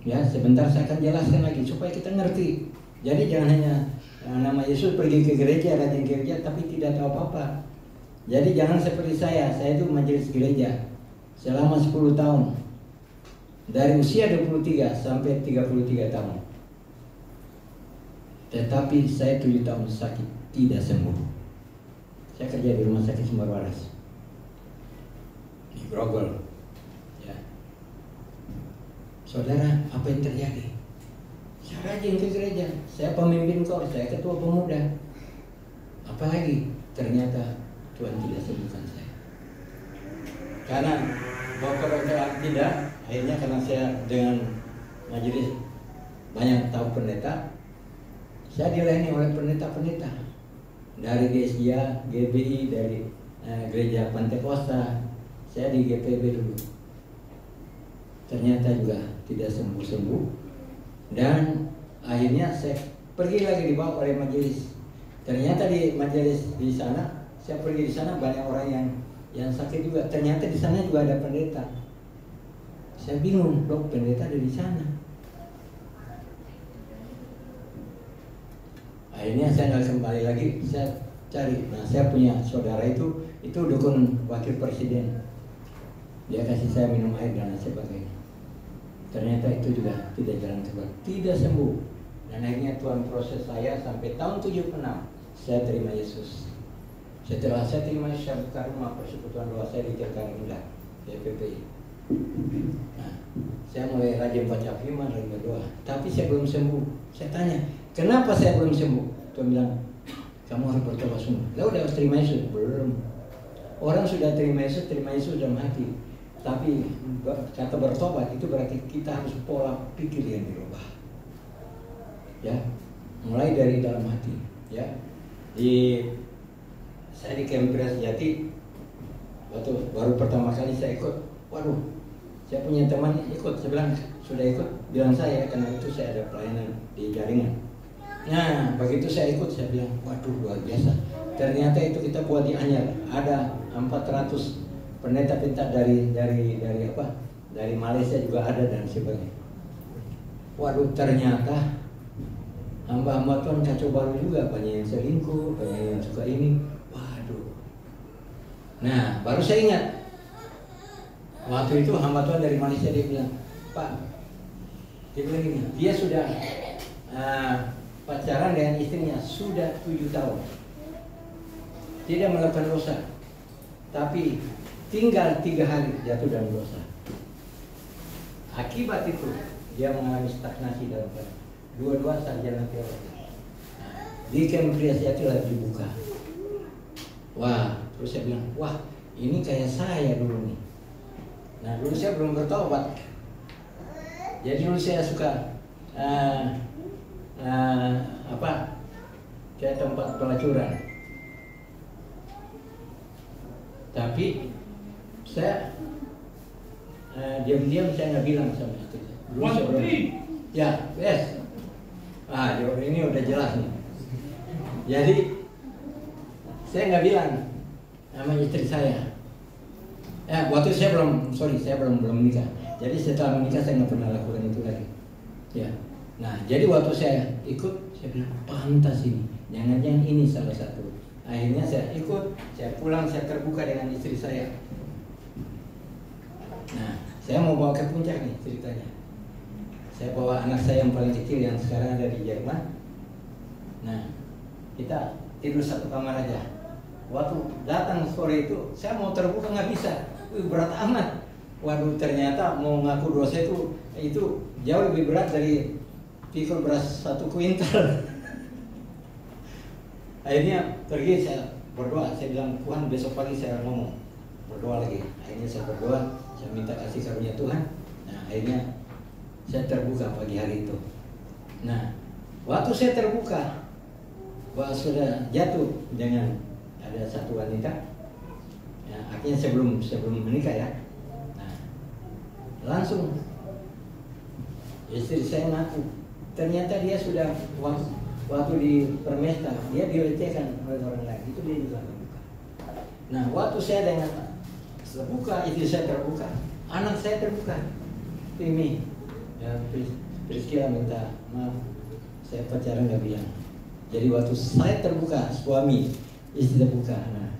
Ya, sebentar saya akan jelaskan lagi supaya kita ngerti. Jadi jangan hanya nama Yesus pergi ke gereja, rajin gereja, tapi tidak tahu apa-apa. Jadi jangan seperti saya itu majelis gereja selama 10 tahun. Dari usia 23 sampai 33 tahun. Tetapi saya 7 tahun sakit, tidak sembuh. Saya kerja di rumah sakit Sumber Waras di Grogol. Ya. Saudara, apa yang terjadi? Saya rajin ke gereja, saya pemimpin kor, saya ketua pemuda. Apalagi ternyata Tuhan tidak sembuhkan saya. Karena dokter tidak, akhirnya karena saya dengan majelis banyak tahu pendeta, saya dilayani oleh pendeta-pendeta dari GSIA, GBI, dari gereja Pantekosta. Saya di GPB dulu. Ternyata juga tidak sembuh-sembuh. Dan akhirnya saya pergi lagi dibawa oleh majelis. Ternyata di majelis di sana, saya pergi di sana banyak orang yang sakit juga. Ternyata di sana juga ada pendeta. Saya bingung, dok, pendeta ada di sana. Akhirnya saya kembali lagi, saya cari. Nah, saya punya saudara itu dukun wakil presiden. Dia kasih saya minum air dan sebagainya. Ternyata itu juga tidak jalan keluar, tidak sembuh. Dan akhirnya Tuhan proses saya sampai tahun 76 saya terima Yesus. Setelah saya terima Yesus, saya buka rumah persekutuan doa saya di Jakarta Indah, PPPI. Nah, saya mulai rajin baca firman, rajin berdoa. Tapi saya belum sembuh. Saya tanya, kenapa saya belum sembuh? Tuhan bilang, kamu harus bertobat semua. Lalu udah terima Yesus? Belum. Orang sudah terima Yesus dalam hati. Tapi kata bertobat itu berarti kita harus pola pikir yang dirubah. Ya, mulai dari dalam hati. Ya, saya di Kempres Jati waktu baru pertama kali saya ikut. Waduh, saya punya teman ikut. Saya bilang sudah ikut, bilang saya karena itu saya ada pelayanan di jaringan. Nah, begitu saya ikut, saya bilang, waduh luar biasa. Ternyata itu kita buat di Anyar ada 400 pendeta dari apa? Dari Malaysia juga ada dan sebagainya. Waduh, ternyata hamba-hamba Tuhan kacau baru juga, banyak yang selingkuh, banyak yang suka ini. Waduh. Nah, baru saya ingat. Waktu itu hamba Tuhan dari Malaysia dia bilang, Pak, dia bilang gini, dia sudah pacaran dengan istrinya sudah 7 tahun. Tidak melakukan dosa. Tapi tinggal 3 hari jatuh dalam dosa. Akibat itu dia mengalami stagnasi dalam hidup. Dua-dua sarjana teologi. Di Kempres itu lagi dibuka. Wah, terus saya bilang, wah ini kayak saya dulu nih. Nah dulu saya belum bertobat. Jadi dulu saya suka kayak tempat pelacuran. Tapi saya diam-diam saya nggak bilang sama istri. Dulu saya belum. Ya, yes. Ini udah jelas nih. Jadi saya nggak bilang sama istri saya. Waktu saya belum menikah. Jadi setelah menikah saya nggak pernah lakukan itu lagi. Ya. Nah, jadi waktu saya ikut, saya bilang pantas ini. Jangan-jangan ini salah satu. Akhirnya saya ikut, saya pulang, saya terbuka dengan istri saya. Nah, saya mau bawa ke puncak nih ceritanya. Saya bawa anak saya yang paling kecil yang sekarang ada di Jerman. Nah, kita tidur satu kamar aja. Waktu datang sore itu, saya mau terbuka nggak bisa. Berat amat. Waduh, ternyata mau ngaku dosa itu jauh lebih berat dari pikul beras 1 kuintal. Akhirnya pergi saya berdoa. Saya bilang, Tuhan besok pagi saya ngomong. Berdoa lagi. Akhirnya saya berdoa. Saya minta kasih karunia Tuhan. Nah, akhirnya saya terbuka pagi hari itu. Nah, waktu saya terbuka, bahwa sudah jatuh dengan ada satu wanita. Ya, akhirnya sebelum menikah ya. Nah, langsung istri saya ngaku. Ternyata dia sudah waktu di Permesta dia dilecehkan oleh orang lain. Itu dia juga terbuka. Nah, waktu saya dengan terbuka, istri saya terbuka, anak saya terbuka. Ini. Ya, Priscilla minta maaf, saya pacaran nggak bilang. Jadi waktu saya terbuka, suami istri terbuka, nah,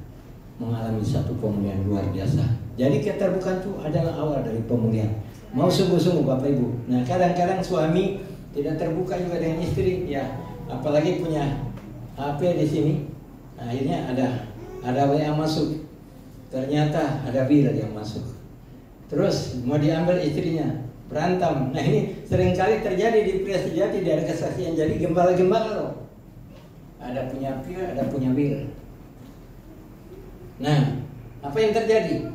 mengalami satu pemulihan luar biasa. Jadi keterbukaan itu adalah awal dari pemulihan. Mau sungguh-sungguh Bapak Ibu. Nah, kadang-kadang suami tidak terbuka juga dengan istri, ya, apalagi punya HP di sini. Nah, akhirnya ada WA masuk, ternyata ada bill yang masuk. Terus mau diambil istrinya. Berantem. Nah ini seringkali terjadi di Pria Sejati, di ada kesaksian. Jadi gembala-gembala loh. Ada punya pil, ada punya bir. Nah, apa yang terjadi?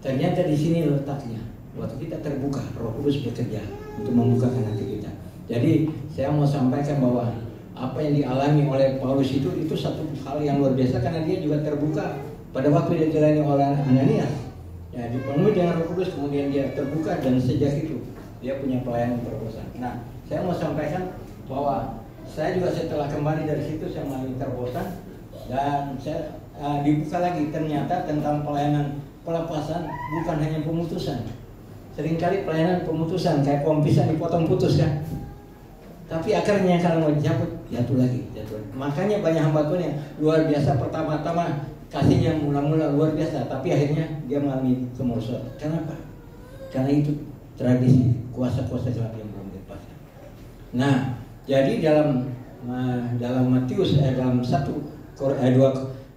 Ternyata di sini letaknya. Waktu kita terbuka, Roh Kudus bekerja untuk membukakan hati kita. Jadi saya mau sampaikan bahwa apa yang dialami oleh Paulus itu satu hal yang luar biasa karena dia juga terbuka pada waktu dia dilayani oleh Ananias. Ya, dipenuhi dengan Roh Kudus, kemudian dia terbuka dan sejak itu dia punya pelayanan terobosan. Nah, saya mau sampaikan bahwa saya juga setelah kembali dari situ saya mengalami terobosan dan saya dibuka lagi ternyata tentang pelayanan pelepasan bukan hanya pemutusan. Seringkali pelayanan pemutusan kayak pohon pisang dipotong putus kan. Tapi akarnya kalau mau dicabut jatuh lagi. Makanya banyak hamba Tuhan yang luar biasa pertama-tama kasihnya mula-mula luar biasa, tapi akhirnya dia mengalami kemerosotan. Kenapa? Karena itu tradisi kuasa-kuasa gelap yang belum dilepaskan. Nah, Jadi dalam Matius dalam 2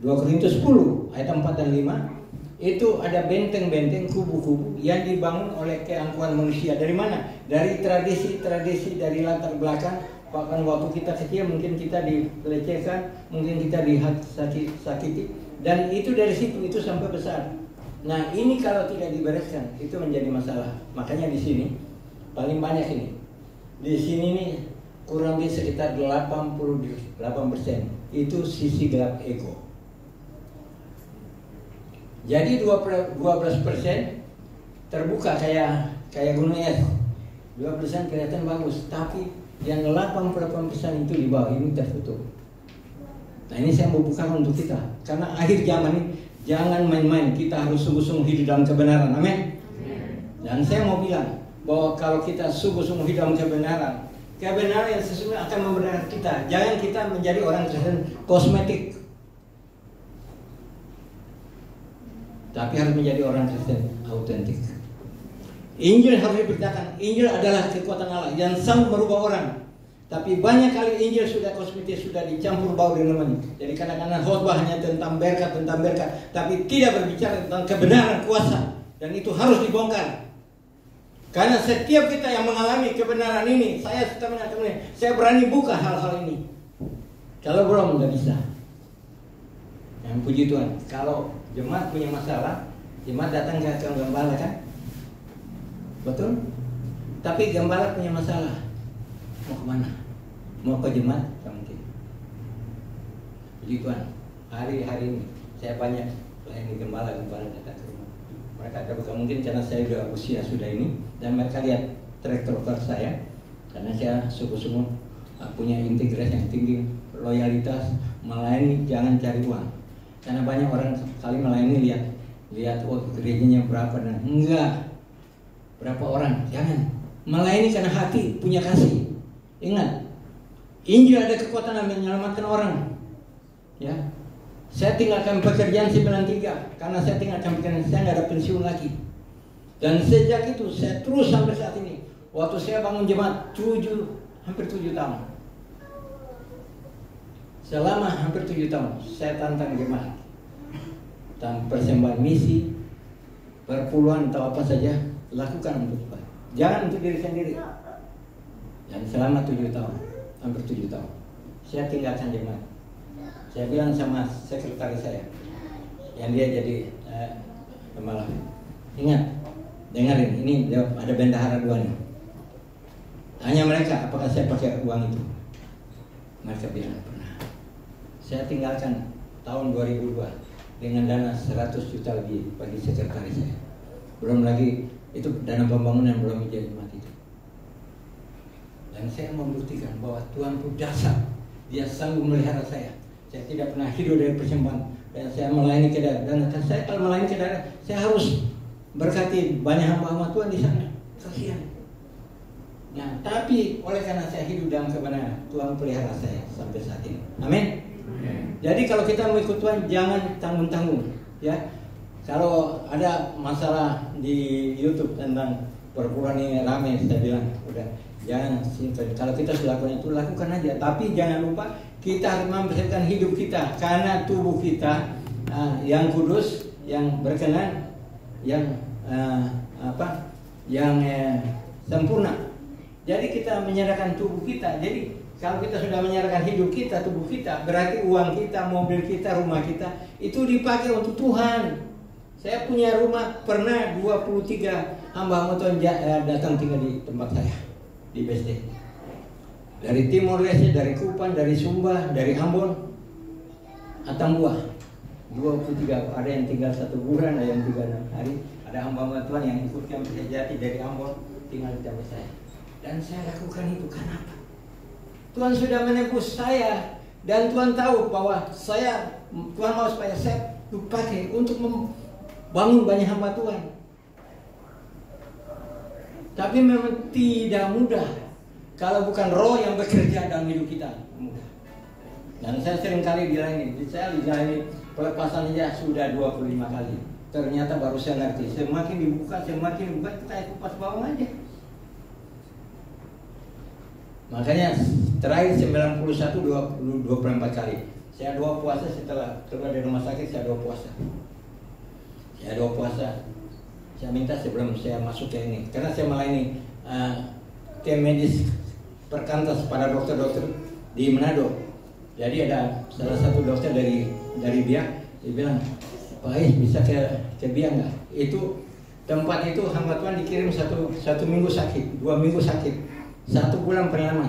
Korintus 10 ayat 4 dan 5 itu ada benteng-benteng, kubu-kubu yang dibangun oleh keangkuhan manusia. Dari mana? Dari tradisi-tradisi, dari latar belakang. Bahkan waktu kita kecil mungkin kita dilecehkan, mungkin kita disakiti, dan itu dari situ itu sampai besar. Nah ini kalau tidak dibereskan itu menjadi masalah. Makanya di sini paling banyak ini. Di sini nih kurang lebih sekitar 88% itu sisi gelap ego. Jadi 12% terbuka kayak gunung es. 12% kelihatan bagus, tapi yang 88% itu di bawah ini tertutup. Nah ini saya mau buka untuk kita, karena akhir zaman ini jangan main-main. Kita harus sungguh-sungguh hidup dalam kebenaran. Amin. Dan saya mau bilang bahwa kalau kita sungguh-sungguh hidup dalam kebenaran yang sesungguhnya akan membenarkan kita. Jangan kita menjadi orang Kristen kosmetik, tapi harus menjadi orang Kristen autentik. Injil harus diberitakan. Injil adalah kekuatan Allah yang sanggup merubah orang. Tapi banyak kali Injil sudah kosmetik, sudah dicampur bau dengan ini. Jadi kadang-kadang khotbah hanya tentang berkat, tapi tidak berbicara tentang kebenaran, kuasa. Dan itu harus dibongkar. Karena setiap kita yang mengalami kebenaran ini, saya berani buka hal-hal ini. Kalau belum, nggak bisa. Yang puji Tuhan, kalau jemaat punya masalah, jemaat datang ke gembala kan? Betul? Tapi gembala punya masalah, mau kemana? Mau ke jemaat? Tak mungkin. Puji Tuhan, hari-hari ini saya banyak melayani gembala datang ke rumah. Mereka terbuka mungkin karena saya sudah usia sudah ini, dan mereka lihat track record saya, karena saya sungguh-sungguh punya integritas yang tinggi, loyalitas, melayani jangan cari uang. Karena banyak orang kali melayani lihat gerejanya berapa dan enggak. Berapa orang? Jangan. Melayani karena hati, punya kasih. Ingat, Injil ada kekuatan yang menyelamatkan orang. Ya. Saya tinggalkan pekerjaan 93 karena saya tinggalkan pekerjaan, saya nggak ada pensiun lagi. Dan sejak itu saya terus sampai saat ini. Waktu saya bangun jemaat hampir 7 tahun. Selama hampir 7 tahun saya tantang jemaat. Tentang persembahan misi, perpuluhan atau apa saja, lakukan untuk Tuhan. Jangan untuk diri sendiri. Dan selama 7 tahun, hampir 7 tahun, saya tinggalkan jemaat. Saya bilang sama sekretaris saya, yang dia jadi pembalap, ingat, dengarin, ini ada bendahara 2 nih. Tanya mereka, apakah saya pakai uang itu? Mereka bilang pernah. Saya tinggalkan tahun 2002 dengan dana 100 juta lebih bagi sekretaris saya. Belum lagi itu dana pembangunan belum menjadi mati itu. Dan saya membuktikan bahwa Tuhan itu dasar, Dia sanggup melihara saya. Saya tidak pernah hidup dari persembahan, dan saya melayani ke daerah. Dan saya kalau melayani ke daerah, saya harus berkati banyak hamba-hamba Tuhan di sana. Kasihan. Nah, tapi oleh karena saya hidup dalam kebenaran, Tuhan pelihara saya sampai saat ini. Amin. Jadi kalau kita mau ikut Tuhan, jangan tanggung-tanggung. Ya, kalau ada masalah di YouTube tentang perpuluhan ini ramai, saya bilang udah jangan simpan. Kalau kita sudah lakukan itu, lakukan aja. Tapi jangan lupa kita harus mempersiapkan hidup kita, karena tubuh kita yang kudus, yang berkenan, yang sempurna. Jadi kita menyerahkan tubuh kita. Jadi kalau kita sudah menyerahkan hidup kita, tubuh kita, berarti uang kita, mobil kita, rumah kita itu dipakai untuk Tuhan. Saya punya rumah, pernah 23 hamba Tuhan datang tinggal di tempat saya di BSD. Dari Timor Leste, dari Kupang, dari Sumba, dari Ambon, Atambua. 23, ada yang tinggal 1 bulan, ada yang 3 hari. Ada hamba Tuhan yang ikut kami Sejati dari Ambon, tinggal di tempat saya. Dan saya lakukan itu karena apa? Tuhan sudah menebus saya, dan Tuhan tahu bahwa Tuhan mau supaya saya dipakai untuk membangun banyak hamba Tuhan. Tapi memang tidak mudah kalau bukan Roh yang bekerja dalam hidup kita. Mudah. Dan saya sering kali dilayani, saya dilayani pelepasan aja sudah 25 kali. Ternyata baru saya ngerti, semakin dibuka, kita kupas bawang aja. Makanya terakhir 91 24 kali. Saya 2 puasa setelah keluar dari rumah sakit, saya 2 puasa. Saya 2 puasa. Saya minta sebelum saya masuk ke ini, karena saya melayani tim medis perkantas pada dokter-dokter di Manado. Jadi ada salah satu dokter dari Biak, dia bilang, Pak Ais bisa ke Biak nggak? Itu tempat itu hamba Tuhan dikirim satu minggu sakit, 2 minggu sakit, 1 bulan pertama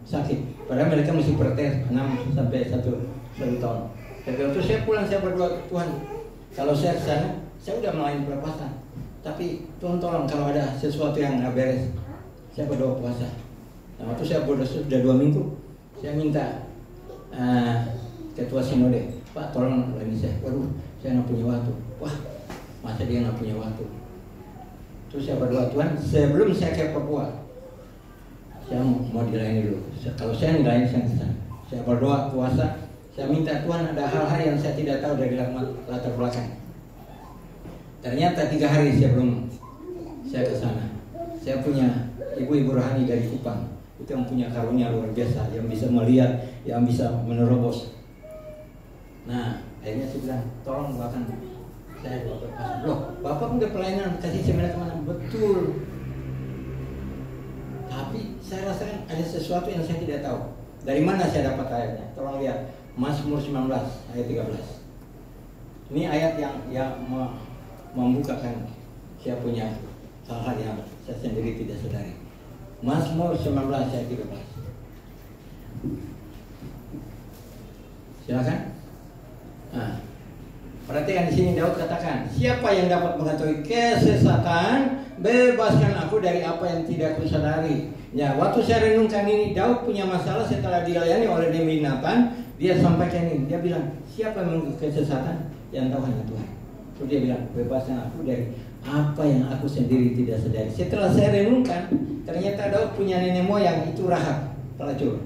sakit. Padahal mereka mesti protes 6 sampai 1 tahun. Jadi waktu saya pulang saya berdoa, Tuhan, kalau saya ke sana, saya udah melayani pelepasan. Tapi Tuhan tolong kalau ada sesuatu yang nggak beres, saya berdoa puasa. Nah waktu saya berdoa sudah 2 minggu, saya minta ketua sinode, Pak tolong layani saya. Waduh, saya nggak punya waktu. Wah, masa dia nggak punya waktu? Terus saya berdoa, Tuhan, sebelum saya ke Papua, saya mau dilayani dulu. Kalau saya dilayani saya berdoa puasa. Saya minta Tuhan ada hal-hal yang saya tidak tahu dari latar belakang. Ternyata 3 hari sebelum saya ke sana, saya punya ibu-ibu rohani dari Kupang. Itu yang punya karunia luar biasa, yang bisa melihat, yang bisa menerobos. Nah, akhirnya saya bilang, tolong doakan saya doa pas. Loh, Bapak udah pelayanan kasih seminar kemana? Betul. Tapi saya rasakan ada sesuatu yang saya tidak tahu. Dari mana saya dapat ayatnya? Tolong lihat, Mazmur 19 ayat 13. Ini ayat yang membukakan saya punya hal-hal yang saya sendiri tidak sadari. Mazmur 19 ayat 13. Silakan. Nah, perhatikan di sini Daud katakan, siapa yang dapat mengetahui kesesatan, bebaskan aku dari apa yang tidak kusadari. Ya, waktu saya renungkan ini, Daud punya masalah setelah dilayani oleh Nabi Nathan. Dia sampaikan ini, dia bilang, siapa yang mengetahui kesesatan? Yang tahu hanya Tuhan. Terus dia bilang, bebaskan aku dari apa yang aku sendiri tidak sadari. Setelah saya renungkan, ternyata Daud punya nenek moyang itu Rahab, pelacur.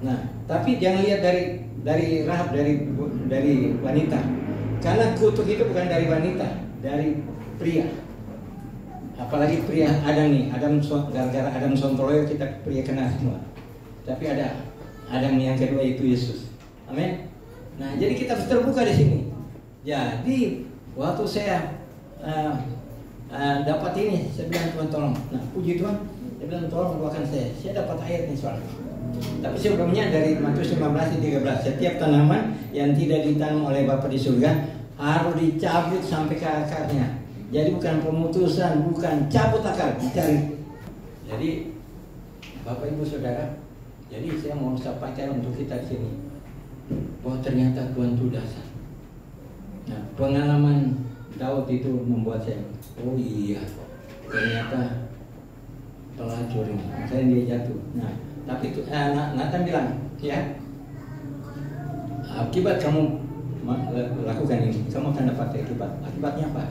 Nah, tapi jangan lihat dari Rahab, dari wanita. Karena kutuk itu bukan dari wanita, dari pria. Apalagi pria Adam nih, gara-gara Adam sontoloyo kita pria kena semua. Tapi ada Adam yang kedua itu Yesus. Amin. Nah, jadi kita harus terbuka di sini. Jadi waktu saya dapat ini, saya bilang Tuhan tolong. Nah, puji Tuhan, saya bilang tolong doakan saya. Saya dapat ayat nih soalnya. Tapi sebelumnya dari Matius 15:13, setiap tanaman yang tidak ditanam oleh Bapa di surga harus dicabut sampai ke akarnya. Jadi bukan pemutusan, bukan cabut akar, dicari. Jadi Bapak Ibu Saudara, jadi saya mau sampaikan untuk kita di sini bahwa ternyata Tuhan itu dasar. Nah, pengalaman Daud itu membuat saya, oh iya, ternyata pelacur ini, makanya dia jatuh. Nah, tapi itu Nathan bilang, ya, akibat kamu lakukan ini, kamu akan dapat akibat. Akibatnya apa?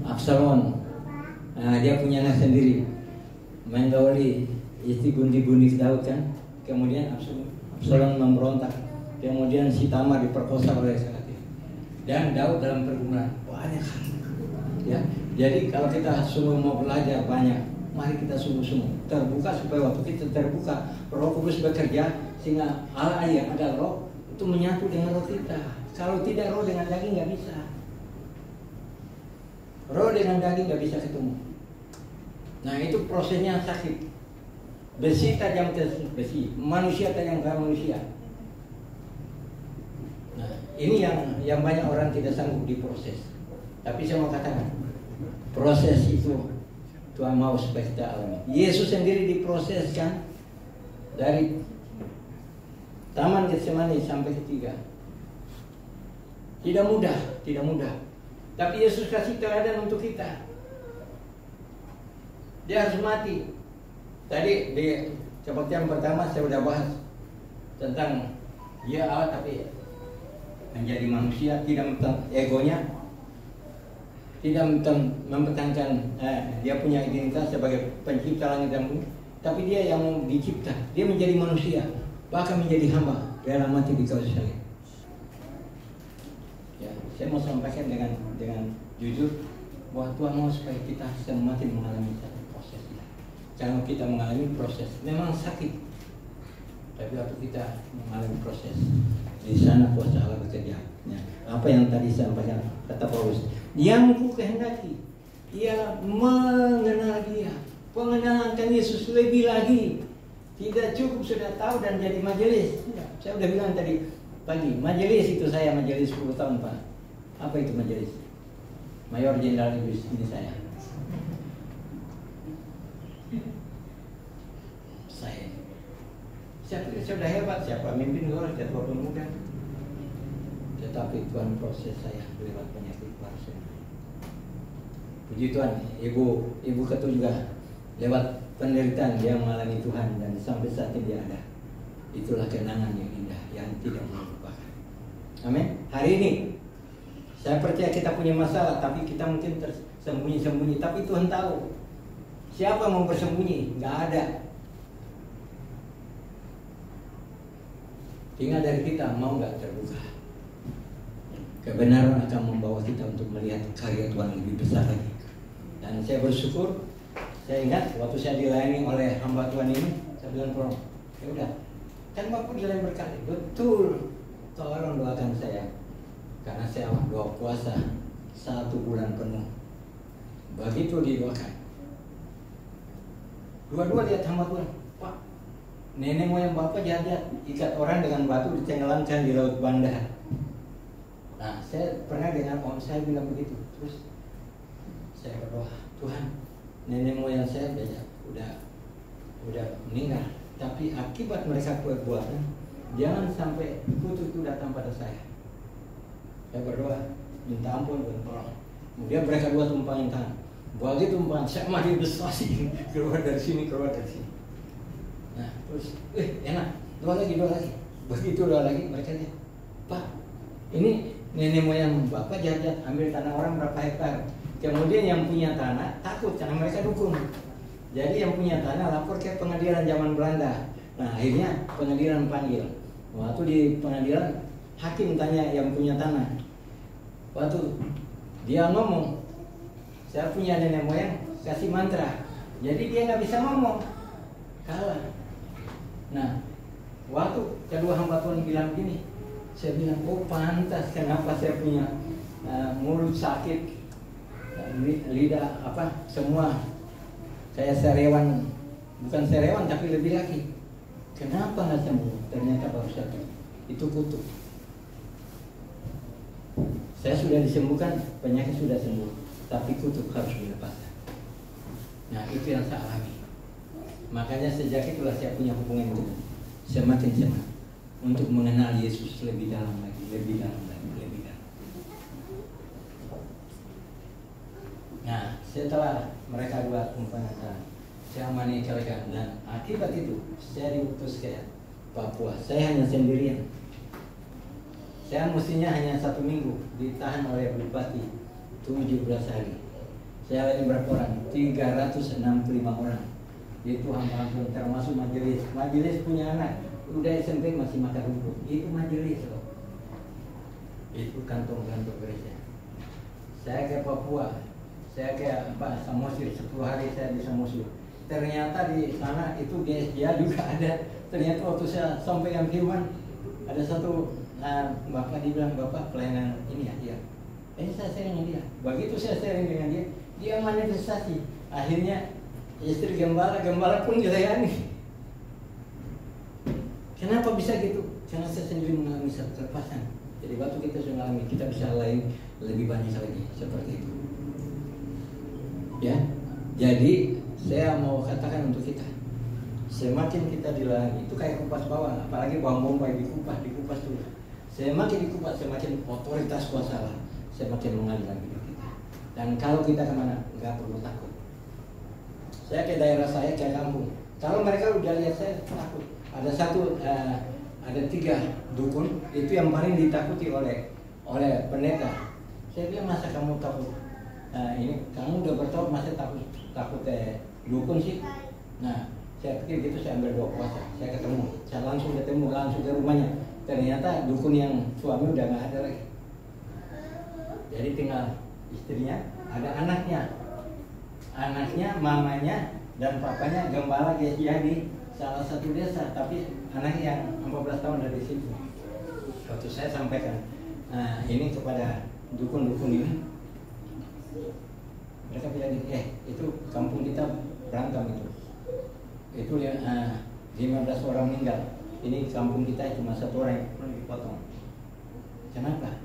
Absalom, dia punya anak sendiri, menggauli istri bundi-bundi Daud kan. Kemudian Absalom memberontak. Kemudian si Tamar diperkosa oleh Selatif. Dan Daud dalam pergumulan banyak. Ya, jadi kalau kita sungguh mau belajar banyak, mari kita sungguh-sungguh terbuka supaya waktu kita terbuka, Roh Kudus bekerja sehingga Allah yang ada Roh itu menyatu dengan roh kita. Kalau tidak, roh dengan daging nggak bisa. Roh dengan daging nggak bisa ketemu. Nah itu prosesnya sakit. Besi tajam ke besi, manusia tajam ke manusia. Nah ini yang banyak orang tidak sanggup diproses. Tapi saya mau katakan, proses itu Tuhan mau supaya kita alami. Yesus sendiri diproseskan dari Taman Getsemani sampai ketiga. Tidak mudah, tidak mudah. Tapi Yesus kasih teladan untuk kita. Dia harus mati. Tadi di kebaktian pertama saya sudah bahas tentang dia Allah tapi menjadi manusia, tidak egonya, tidak mempertahankan dia punya identitas sebagai pencipta langit dan bumi, tapi dia yang mau dicipta, dia menjadi manusia, bahkan menjadi hamba, rela mati di kayu salib. Ya, saya mau sampaikan dengan jujur bahwa Tuhan mau supaya kita semakin mengalami satu proses. kalau kita mengalami proses, memang sakit. Tapi waktu kita mengalami proses, di sana kuasa Allah bekerja. Ya. Apa yang tadi sampaikan kata Paulus, yang ku kehendaki, ia mengenal Dia, pengenalan Yesus lebih lagi. Tidak cukup sudah tahu dan jadi majelis. Ya, saya udah bilang tadi pagi, majelis itu saya majelis 10 tahun Pak. Apa itu majelis? Mayor Jenderal Iblis ini saya. Saya sudah hebat, siapa mimpin gue, ketua pemuda. Tetapi Tuhan proses saya lewat penyakit parsen. Puji Tuhan, ibu ketua juga lewat penderitaan dia mengalami Tuhan dan sampai saat ini dia ada. Itulah kenangan yang indah yang tidak melupakan. Amin. Hari ini saya percaya kita punya masalah, tapi kita mungkin tersembunyi-sembunyi. Tapi Tuhan tahu siapa mau bersembunyi, nggak ada. Tinggal dari kita mau nggak terbuka. Kebenaran akan membawa kita untuk melihat karya Tuhan lebih besar lagi. Dan saya bersyukur, saya ingat waktu saya dilayani oleh hamba Tuhan ini, saya bilang tolong, ya udah, kan Bapak dilayani berkali, betul, tolong doakan saya, karena saya doa puasa 1 bulan penuh. Begitu didoakan, dua-dua lihat hamba Tuhan, Pak, nenek moyang Bapak jahat-jahat, ikat orang dengan batu ditenggelamkan di laut Banda. Nah, saya pernah dengan om saya bilang begitu. Terus saya berdoa, Tuhan, nenek moyang saya udah meninggal, tapi akibat mereka perbuatan, jangan sampai kutuk itu datang pada saya. Saya berdoa, minta ampun dan tolong. Kemudian mereka dua tumpangin tangan. Begitu tumpang, saya mati bersuasi keluar dari sini. Nah, terus, enak, doa lagi. Begitu doa lagi, mereka lihat, Pak, ini nenek moyang Bapak jahat ambil tanah orang berapa hektar. Kemudian yang punya tanah takut karena mereka dukung. Jadi yang punya tanah lapor ke pengadilan zaman Belanda. Nah, akhirnya pengadilan panggil. Waktu di pengadilan, hakim tanya yang punya tanah. Waktu dia ngomong, saya punya nenek moyang kasih mantra. Jadi dia nggak bisa ngomong, kalah. Nah, waktu kedua hamba Tuhan bilang gini, saya bilang, oh pantas kenapa saya punya mulut sakit, lidah semua. Saya serewan, bukan serewan tapi lebih lagi. Kenapa nggak sembuh? Ternyata baru satu, itu kutuk. Saya sudah disembuhkan, penyakit sudah sembuh, tapi kutuk harus dilepaskan. Nah, itu yang saya alami. Makanya sejak itulah saya punya hubungan dengan semakin semangat untuk mengenal Yesus lebih dalam lagi. Nah, setelah mereka dua tumpahkan, saya menikahkan, dan akibat itu saya diutus ke Papua. Saya hanya sendirian. Saya mestinya hanya 1 minggu ditahan oleh bupati 17 hari. Saya lagi berapa orang? 365 orang. Itu hampir termasuk majelis. Majelis punya anak udah SMP masih makan rumput. Itu majelis loh. Itu kantong-kantong gereja. Saya ke Papua. Saya ke Samosir, 10 hari saya di Samosir. Ternyata di sana itu GSJ juga ada. Ternyata waktu saya sampaikan firman, ada satu bapak dibilang, Bapak pelayanan ini ya. Saya sharing dengan dia. Begitu saya sharing dengan dia manifestasi. Akhirnya istri gembala pun dilayani. Kenapa bisa gitu? Karena saya sendiri mengalami satu kelepasan. Jadi waktu kita sudah mengalami, kita bisa lain lebih banyak lagi seperti itu. Ya, jadi saya mau katakan untuk kita, semakin kita dilayani, itu kayak kupas bawang, apalagi bawang bombay dikupas dulu. Semakin dikupas, semakin otoritas kuasa Allah, semakin mengalir lagi kita. Dan kalau kita kemana, nggak perlu takut. Saya ke daerah saya, ke kampung. Kalau mereka udah lihat saya takut. Ada 3 dukun, itu yang paling ditakuti oleh pendeta. Saya bilang, masa kamu takut? Ini kamu udah bertahun masa takut dukun sih. Nah, saya pikir gitu, saya ambil doa puasa. Saya langsung ketemu ke rumahnya. Ternyata dukun yang suami udah nggak ada lagi. Jadi tinggal istrinya, ada anaknya, mamanya dan papanya gembala GSI di salah satu desa, tapi anak yang 14 tahun dari situ. Waktu saya sampaikan ini kepada dukun-dukun ini, mereka bilang, itu kampung kita berantem itu 15 orang meninggal. Ini kampung kita cuma 1 orang yang dipotong. Kenapa?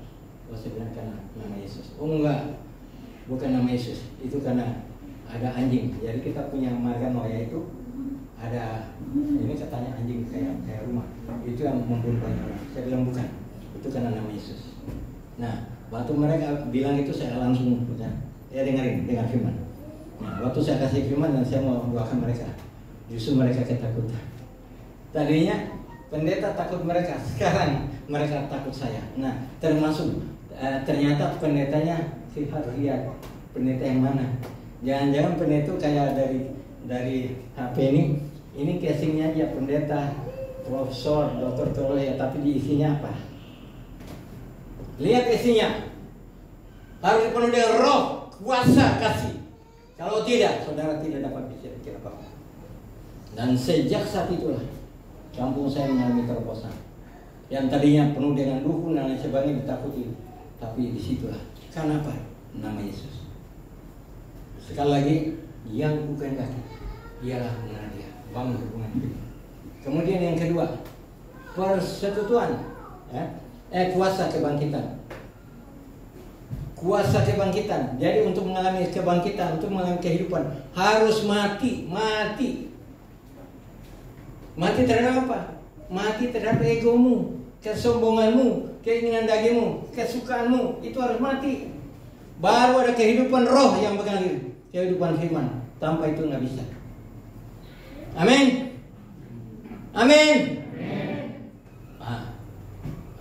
Saya bilang karena nama Yesus. Oh enggak, bukan nama Yesus. Itu karena ada anjing. Jadi kita punya marga Noya itu ada, ini katanya anjing kayak rumah. Itu yang membunuh banyak orang. Saya bilang bukan. Itu karena nama Yesus. Nah, waktu mereka bilang itu saya langsung dengar firman. Nah, waktu saya kasih firman dan saya mau doakan mereka, justru mereka ketakutan. Tadinya pendeta takut mereka, sekarang mereka takut saya. Nah, termasuk ternyata pendetanya harus lihat pendeta yang mana. Jangan-jangan pendeta itu kayak dari HP ini casingnya aja pendeta, profesor, dokter teologi, tapi diisinya apa? Lihat isinya. Harus dipenuhi dengan roh, kuasa, kasih. Kalau tidak, saudara tidak dapat bicara apa-apa. Dan sejak saat itulah kampung saya mengalami terobosan. Yang tadinya penuh dengan dukun dan lain sebagainya ditakuti, tapi disitulah. Karena apa? Nama Yesus. Sekali lagi, yang kukehendaki ialah mengenal Dia, bangun hubungan itu. Kemudian yang kedua, persekutuan, kuasa kebangkitan. Kuasa kebangkitan. Jadi untuk mengalami kebangkitan, untuk mengalami kehidupan harus mati. Mati terhadap apa? Mati terhadap egomu, kesombonganmu, keinginan dagingmu, kesukaanmu. Itu harus mati. Baru ada kehidupan roh yang mengalir, kehidupan firman. Tanpa itu nggak bisa. Amin. Amin.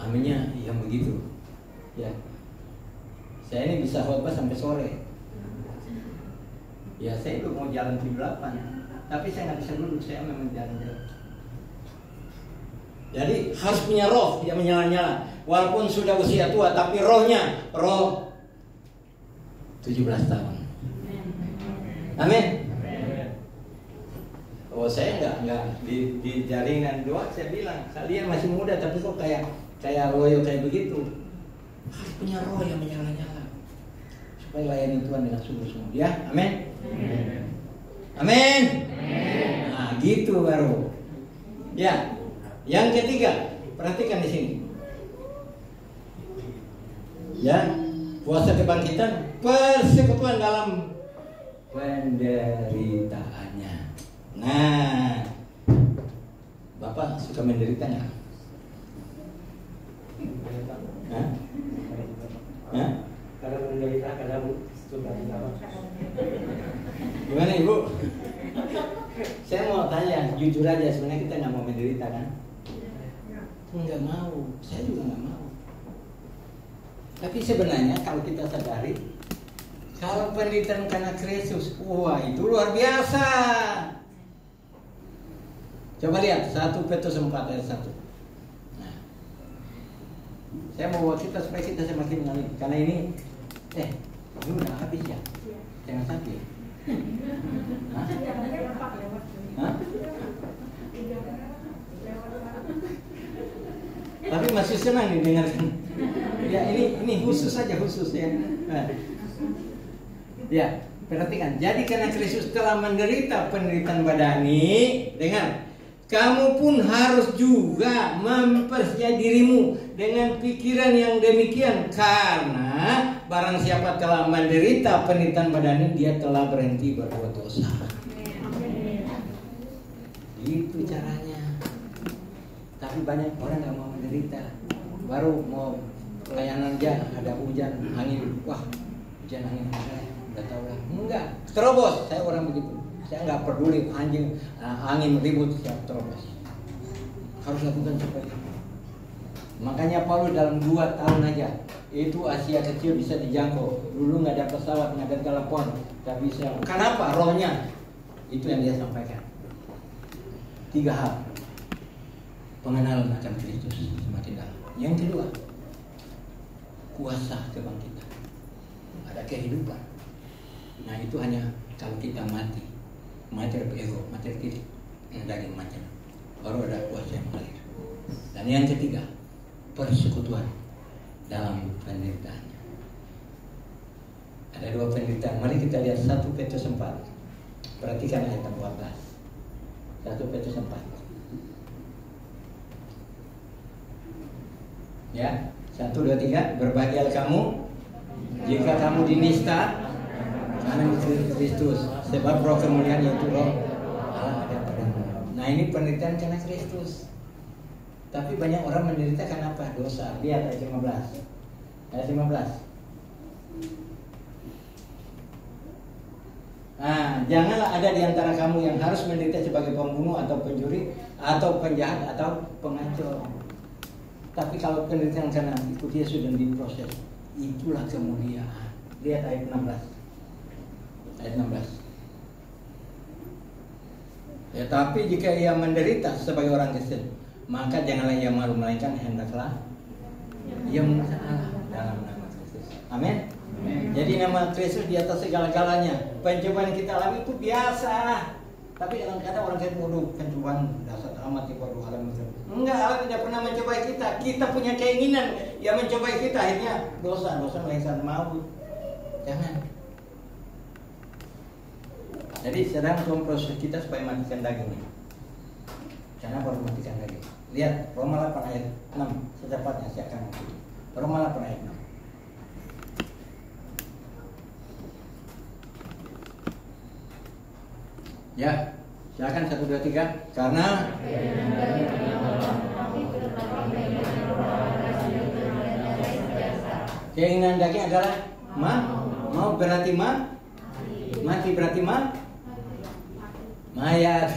Aminnya yang begitu. Ya. Saya ini bisa khotbah sampai sore. Ya, saya itu mau jalan jam 8, tapi saya nggak bisa duduk, saya memang jalan-jalan. Jadi harus punya roh yang menyala-nyala. Walaupun sudah usia tua, tapi rohnya roh 17 tahun. Amin. Oh, saya nggak di jaringan doa saya bilang kalian masih muda tapi kok kayak loyo kayak begitu. Harus punya roh yang menyala-nyala supaya layani Tuhan dengan sungguh-sungguh. Ya, amin. Amin. Nah, gitu baru. Ya. Yang ketiga, perhatikan di sini. Ya, puasa kebangkitan, persekutuan dalam penderitaannya. Nah, Bapak suka menderita nggak? Kalau menderita, kadang suka Gimana Ibu? Saya mau tanya, jujur aja, sebenarnya kita nggak mau menderita kan? Nggak mau, saya juga nggak mau. Tapi sebenarnya kalau kita sadari, kalau penderitaan karena Kristus, wah itu luar biasa. Coba lihat 1 Petrus 4 ayat 1. Nah, saya mau bawa kita supaya kita semakin mengalami. Karena ini udah habis ya. Jangan sakit. Hah? Tapi masih senang nih dengarkan. Ya ini khusus saja ya. Nah. Ya, perhatikan. Jadi karena Kristus telah menderita penderitaan badani, dengar, kamu pun harus juga mempersiapkan dirimu dengan pikiran yang demikian, karena barang siapa telah menderita penderitaan badani, dia telah berhenti berbuat dosa. Itu caranya. Tapi banyak orang nggak mau menderita, baru mau pelayanan aja ada hujan angin, wah hujan angin udah tahu lah, enggak terobos. Saya orang begitu, saya nggak peduli angin ribut, saya terobos. Harus lakukan seperti itu. Makanya Paulus dalam 2 tahun aja itu Asia kecil bisa dijangkau. Dulu nggak ada pesawat, nggak ada telepon, tapi bisa. Kenapa? Rohnya itu yang dia sampaikan. 3 hal. Pengenalan akan Kristus semakin dalam. Yang kedua, kuasa kebangkitan. Ada kehidupan. Nah itu hanya kalau kita mati. materi ego, materi titik, daging materi. Baru ada kuasa yang mengalir. Dan yang ketiga, persekutuan dalam penderitaannya. Ada 2 penderitaan. Mari kita lihat 1 Petrus 4. Perhatikan ayat 14. 1 Petrus 4. Ya, 1, 2, 3. Berbahagialah kamu jika kamu dinista karena Kristus, sebab roh kemuliaan yaitu roh Allah ada padamu. Nah, ini penderitaan karena Kristus. Tapi banyak orang menderita karena apa? Dosa. Lihat ayat 15. Ayat 15. Nah, janganlah ada di antara kamu yang harus menderita sebagai pembunuh atau pencuri atau penjahat atau pengacau. Tapi kalau penderitaan karena ikut Yesus dan diproses, itulah kemuliaan. Lihat ayat 16. Ayat 16. Ya, tapi jika ia menderita sebagai orang Kristen, maka janganlah ia malu, melainkan hendaklah ia memuliakan Allah dalam nama Kristus. Amin. Jadi nama Kristus di atas segala-galanya. Pencobaan yang kita alami itu biasa. Tapi kadang-kadang orang kata bodoh, pencobaan dasar amat ya waduh Allah. Enggak, Allah tidak pernah mencobai kita. Kita punya keinginan yang mencobai kita, akhirnya dosa melahirkan maut. Jangan. Jadi sedang memproses kita supaya matikan dagingnya. Karena baru matikan daging. Lihat Roma 8 ayat 6. Secepatnya saya akan mengikuti. Roma 8 ayat 6. Ya, silakan 1, 2, 3. Karena keinginan daging adalah mau berarti mati berarti mayat.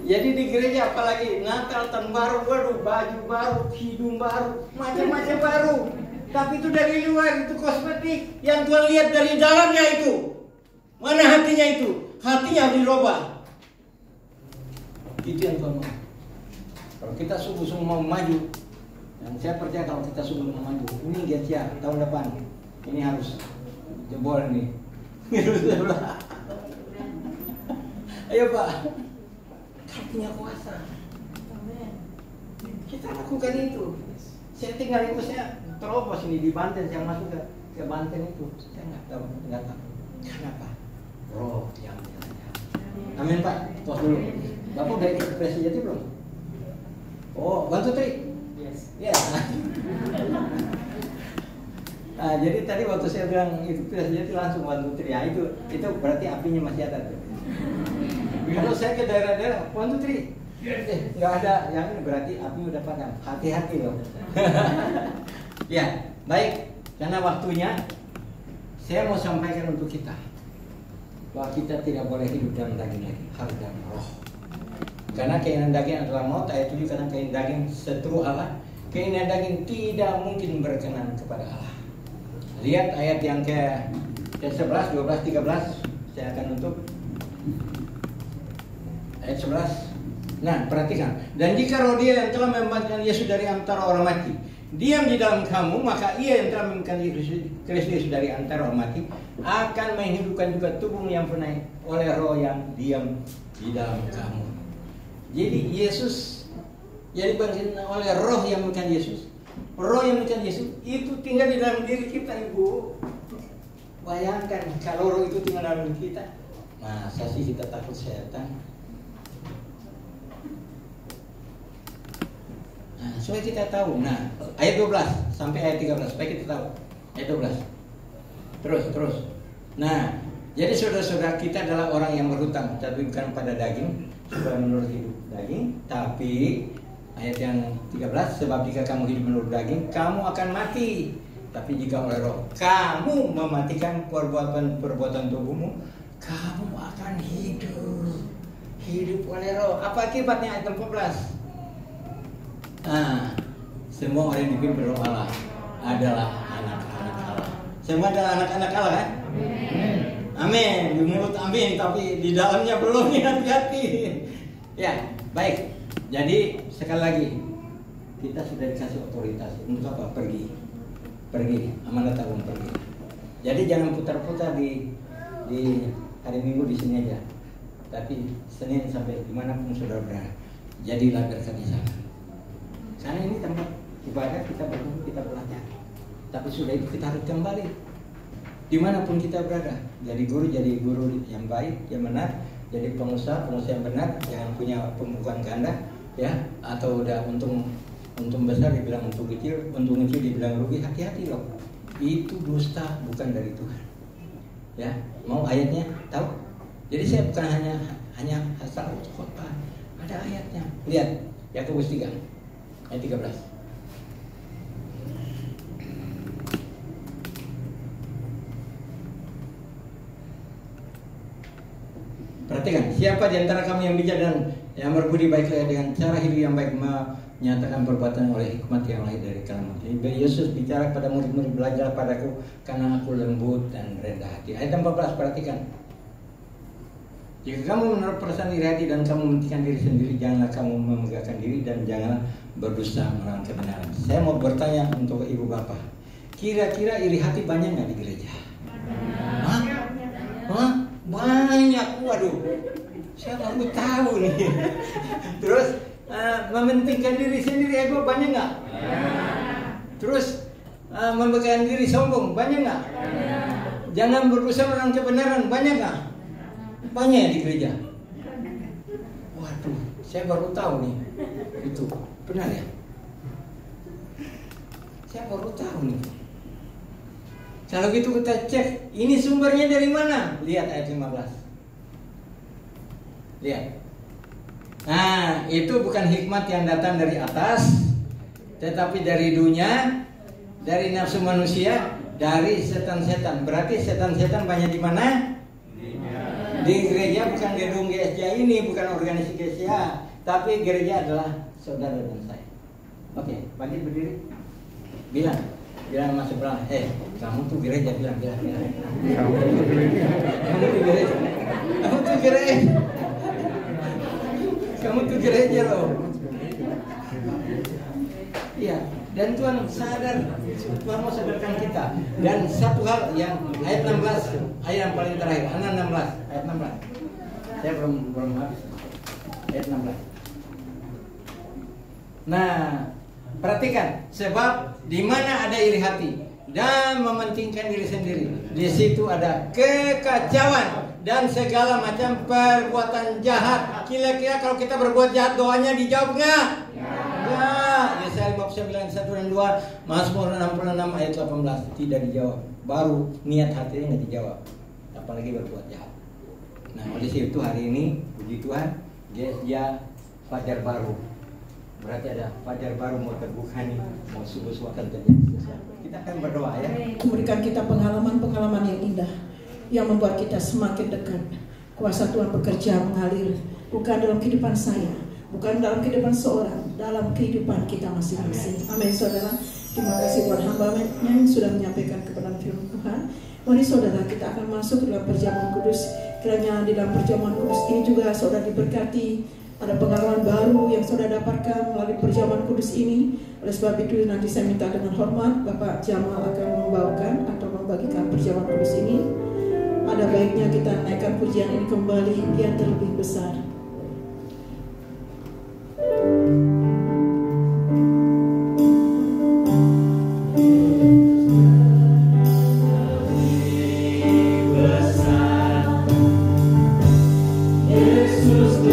Jadi di gereja apalagi Natal, tahun baru, waduh baju baru, hidung baru, macam-macam baru. Tapi itu dari luar, itu kosmetik. Yang Tuhan lihat dari dalamnya itu. Mana hatinya itu? Hatinya harus dirubah. Itu yang Tuhan mau. Kalau kita sungguh-sungguh mau maju, dan saya percaya kalau kita sungguh mau maju, ini Gesia tahun depan, ini harus jebol nih. Ayo Pak, kita punya kuasa. Kita lakukan itu. Saya tinggal itu, saya terobos ini di Banten, saya masuk ke Banten itu, saya nggak tahu. Kenapa? Roh yang menyala. Amin Pak. Tos dulu. Bapak udah ikut Pres Sejati belum? Oh, bantu Tri. Yes. Ya. Nah, jadi tadi waktu saya bilang itu Pres Sejati langsung bantu Tri. Ya, itu berarti apinya masih ada. Kalau saya ke daerah-daerah, bantu Tri. Nggak ada, yang ini berarti api udah padam. Hati-hati loh. Ya, baik. Karena waktunya, saya mau sampaikan untuk kita bahwa kita tidak boleh hidup dalam daging lagi, harus dalam roh. Karena keinginan daging adalah maut. Ayat 7, karena keinginan daging seteru Allah. Keinginan daging tidak mungkin berkenan kepada Allah. Lihat ayat yang ke 11, 12, 13. Saya akan tutup. Ayat 11. Nah, perhatikan. Dan jika roh Dia yang telah membangkitkan Yesus dari antara orang mati diam di dalam kamu, maka Ia yang telah membangkitkan Kristus dari antara orang mati akan menghidupkan juga tubuhmu yang pernah oleh roh yang diam di dalam kamu. Jadi Yesus jadi bangkit oleh roh yang bukan Yesus. Roh yang bukan Yesus itu tinggal di dalam diri kita, Ibu. Bayangkan kalau roh itu tinggal dalam diri kita, masa sih kita takut setan? Nah, supaya kita tahu. Nah, ayat 12 sampai ayat 13 supaya kita tahu. Ayat 12. Terus. Nah, jadi saudara-saudara kita adalah orang yang berhutang, tapi bukan pada daging, supaya menurut hidup daging, tapi ayat yang 13, sebab jika kamu hidup menurut daging, kamu akan mati. Tapi jika oleh roh kamu mematikan perbuatan tubuhmu, kamu akan hidup. Hidup oleh roh. Apa akibatnya? Ayat 14. Nah, semua orang yang dipimpin roh Allah adalah anak-anak Allah. Semua adalah anak-anak Allah kan? Amin. Di mulut amin, tapi di dalamnya belum, hati-hati. Ya, baik. Jadi sekali lagi kita sudah dikasih otoritas untuk apa? Pergi. Amanat Tuhan pergi. Jadi jangan putar-putar di di hari Minggu di sini aja. Tapi Senin sampai dimanapun saudara berada, jadilah berkat di sana. Karena ini tempat ibadah, kita berkumpul, kita belajar. Tapi sudah itu kita harus kembali dimanapun kita berada. Jadi guru yang baik, yang benar. Jadi pengusaha yang benar, jangan punya pembukaan ganda, ya. Atau udah untung besar dibilang untung kecil dibilang rugi. Hati-hati loh. Itu dusta, bukan dari Tuhan. Ya, mau ayatnya tahu? Jadi saya bukan hanya asal khotbah. Ada ayatnya. Lihat, Yakobus 3 ayat 13. Perhatikan, siapa di antara kamu yang bijak dan yang berbudi baiklah dengan cara hidup yang baik, menyatakan perbuatan oleh hikmat yang lahir dari kalam. Yesus bicara pada murid-murid, belajar padaku karena aku lembut dan rendah hati. Ayat 14, perhatikan. Jika kamu menaruh perasaan iri hati dan kamu mementingkan diri sendiri, janganlah kamu memegahkan diri dan janganlah berdusta melawan kebenaran. Saya mau bertanya untuk ibu bapak, kira-kira iri hati banyak nggak di gereja? Hah? Banyak, waduh. Saya baru tahu nih. Terus mementingkan diri sendiri ego banyak nggak? Terus memegahkan diri sombong banyak nggak? Jangan berusaha melawan kebenaran banyak nggak? Banyak ya di gereja. Waduh, saya baru tahu nih. Itu benar ya? Saya baru tahu nih. Kalau gitu kita cek, ini sumbernya dari mana? Lihat ayat 15. Lihat. Nah, itu bukan hikmat yang datang dari atas, tetapi dari dunia, dari nafsu manusia, dari setan-setan. Berarti setan-setan banyak di mana? Di gereja, bukan gedung GSJ ini, bukan organisasi GSJ, tapi gereja adalah saudara dan saya. Oke, bangkit berdiri. Bilang sama sebelah, kamu tuh gereja, bilang. Kamu tuh gereja loh. Iya, dan Tuhan sadar, Tuhan mau sadarkan kita. Dan satu hal yang ayat 16, ayat yang paling terakhir, ayat 16. Saya belum habis. Ayat 16. Nah, perhatikan, sebab di mana ada iri hati dan mementingkan diri sendiri, di situ ada kekacauan dan segala macam perbuatan jahat. Kira-kira kalau kita berbuat jahat, doanya dijawab nggak? Ya. Yesaya 59 1 dan 2, Mazmur 66 ayat 18 tidak dijawab. Baru niat hatinya nggak dijawab, apalagi berbuat jahat. Nah, oleh itu hari ini puji Tuhan, dia fajar baru. Berarti ada fajar baru mau terbuka nih, mau subuh akan terjadi sesuatu. Kita akan berdoa ya. Memberikan kita pengalaman-pengalaman yang indah, yang membuat kita semakin dekat. Kuasa Tuhan bekerja mengalir, bukan dalam kehidupan saya, bukan dalam kehidupan seorang, dalam kehidupan kita masing-masing. Amin, saudara. Terima kasih buat hamba-Nya yang sudah menyampaikan kebenaran firman Tuhan. Mari saudara, kita akan masuk ke dalam perjamuan kudus. Kiranya di dalam perjamuan kudus ini juga saudara diberkati. Ada pengalaman baru yang saudara dapatkan melalui perjamuan kudus ini. Oleh sebab itu nanti saya minta dengan hormat Bapak Jamal akan membawakan atau membagikan perjamuan kudus ini. Ada baiknya kita naikkan pujian ini kembali, dia terlebih besar. Yesus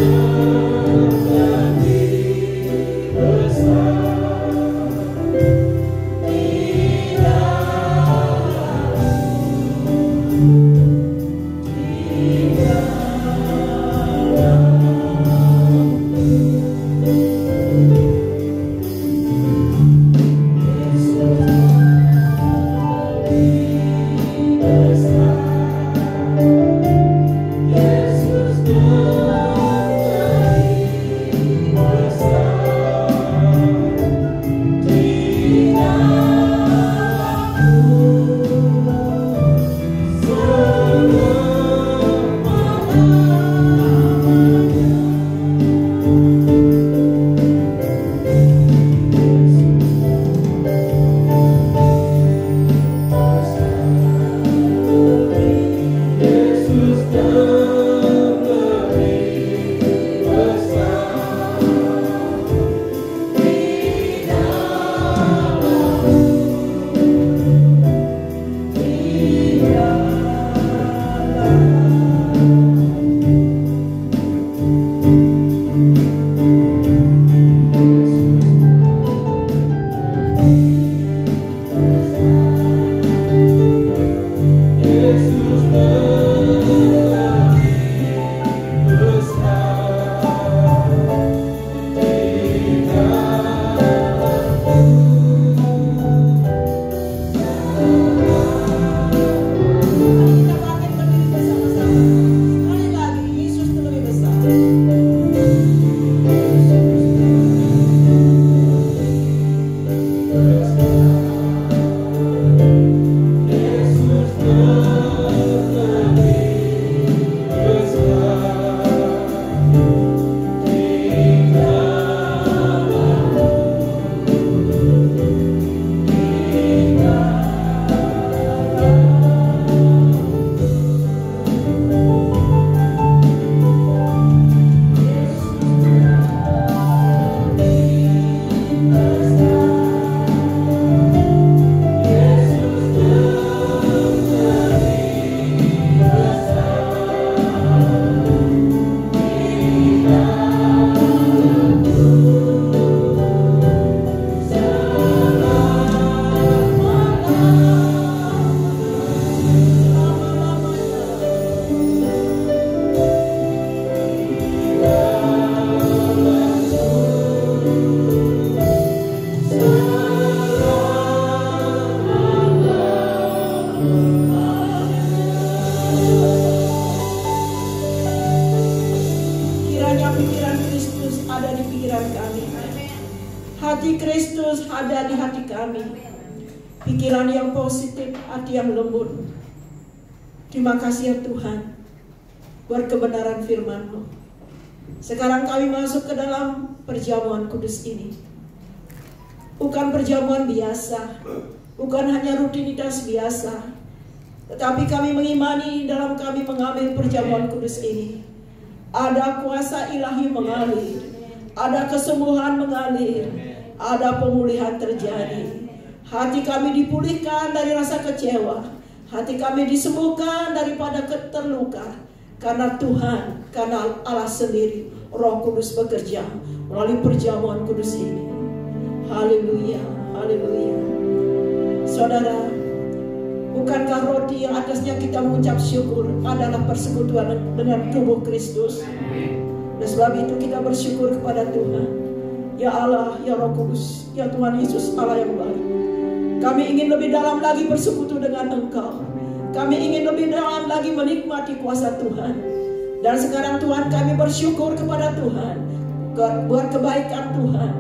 Hati Kristus ada di hati kami. Pikiran yang positif, hati yang lembut. Terima kasih ya Tuhan buat kebenaran firman-Mu. Sekarang kami masuk ke dalam perjamuan kudus ini. Bukan perjamuan biasa, bukan hanya rutinitas biasa, tetapi kami mengimani dalam kami mengambil perjamuan kudus ini. Ada kuasa ilahi mengalir, ada kesembuhan mengalir, ada pemulihan terjadi. Hati kami dipulihkan dari rasa kecewa, hati kami disembuhkan daripada keterluka. Karena Tuhan, karena Allah sendiri, Roh Kudus bekerja melalui perjamuan kudus ini. Haleluya, haleluya. Saudara, bukankah roti yang atasnya kita mengucap syukur adalah persekutuan dengan tubuh Kristus? Dan sebab itu kita bersyukur kepada Tuhan. Ya Allah, ya Roh Kudus, ya Tuhan Yesus, Allah yang baik. Kami ingin lebih dalam lagi bersekutu dengan Engkau. Kami ingin lebih dalam lagi menikmati kuasa Tuhan. Dan sekarang Tuhan, kami bersyukur kepada Tuhan buat kebaikan Tuhan,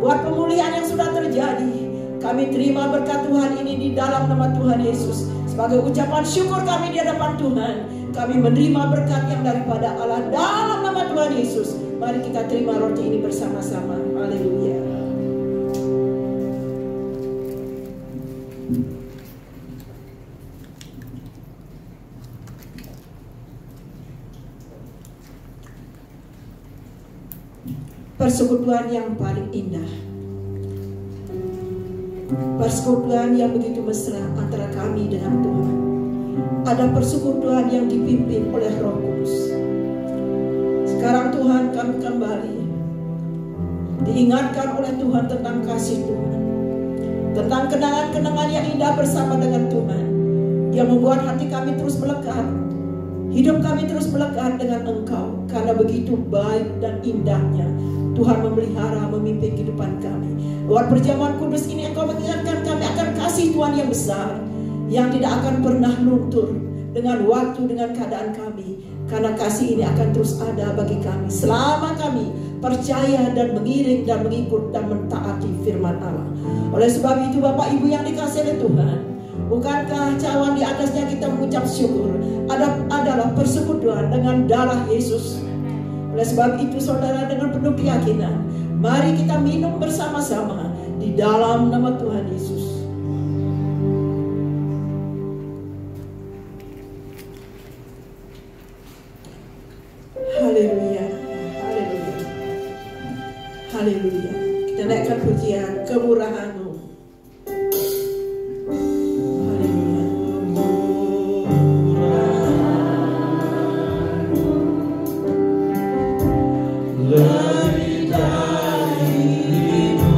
buat pemulihan yang sudah terjadi. Kami terima berkat Tuhan ini di dalam nama Tuhan Yesus. Sebagai ucapan syukur kami di hadapan Tuhan, kami menerima berkat yang daripada Allah dalam nama Tuhan Yesus. Mari kita terima roti ini bersama-sama. Haleluya. Persekutuan yang paling indah, persekutuan yang begitu mesra antara kami dengan Tuhan. Ada persekutuan yang dipimpin oleh Roh Kudus. Sekarang Tuhan, kami kembali diingatkan oleh Tuhan tentang kasih Tuhan, tentang kenangan-kenangan yang indah bersama dengan Tuhan, yang membuat hati kami terus melekat, hidup kami terus melekat dengan Engkau. Karena begitu baik dan indahnya Tuhan memelihara, memimpin kehidupan kami. Lewat perjamuan kudus ini Engkau mengingatkan kami akan kasih Tuhan yang besar, yang tidak akan pernah luntur dengan waktu, dengan keadaan kami. Karena kasih ini akan terus ada bagi kami selama kami percaya dan mengiring dan mengikut dan mentaati firman Allah. Oleh sebab itu Bapak Ibu yang dikasihi oleh Tuhan, bukankah cawan di atasnya kita mengucap syukur adalah persekutuan dengan darah Yesus? Oleh sebab itu saudara, dengan penuh keyakinan, mari kita minum bersama-sama di dalam nama Tuhan Yesus. Haleluya, haleluya, haleluya. Kita naikkan pujian kemurahan-Mu. Lebih dari itu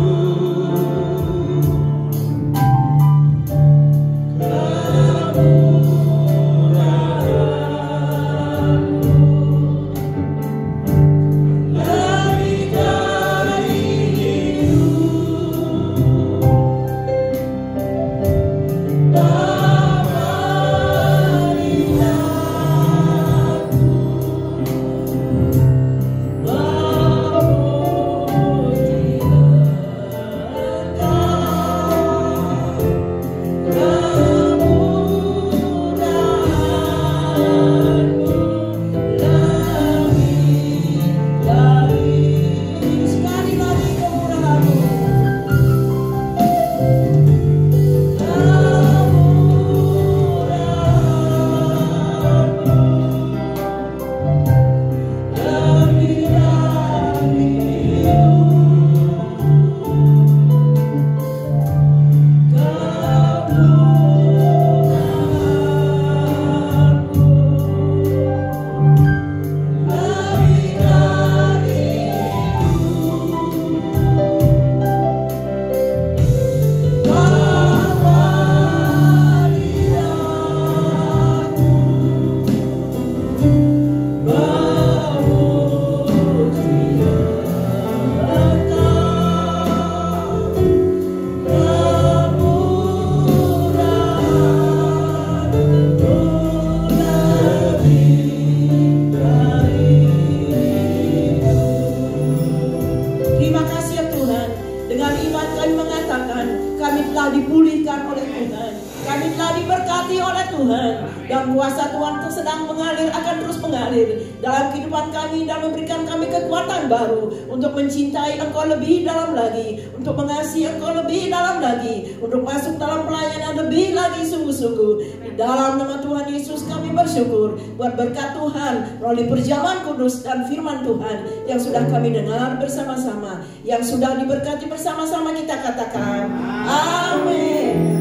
Dengan iman kami mengatakan kami telah dipulihkan oleh Tuhan, kami telah diberkati oleh Tuhan, dan kuasa Tuhan sedang mengalir, akan terus mengalir dalam kehidupan kami dan memberikan kami kekuatan baru untuk mencintai Engkau lebih dalam lagi, untuk mengasihi Engkau lebih dalam lagi, untuk masuk dalam pelayanan lebih lagi sungguh-sungguh. Di dalam nama Tuhan Yesus kami bersyukur buat berkat Tuhan melalui perjamuan kudus dan firman Tuhan yang sudah kami dengar bersama-sama, yang sudah diberkati bersama-sama. Kita katakan amin.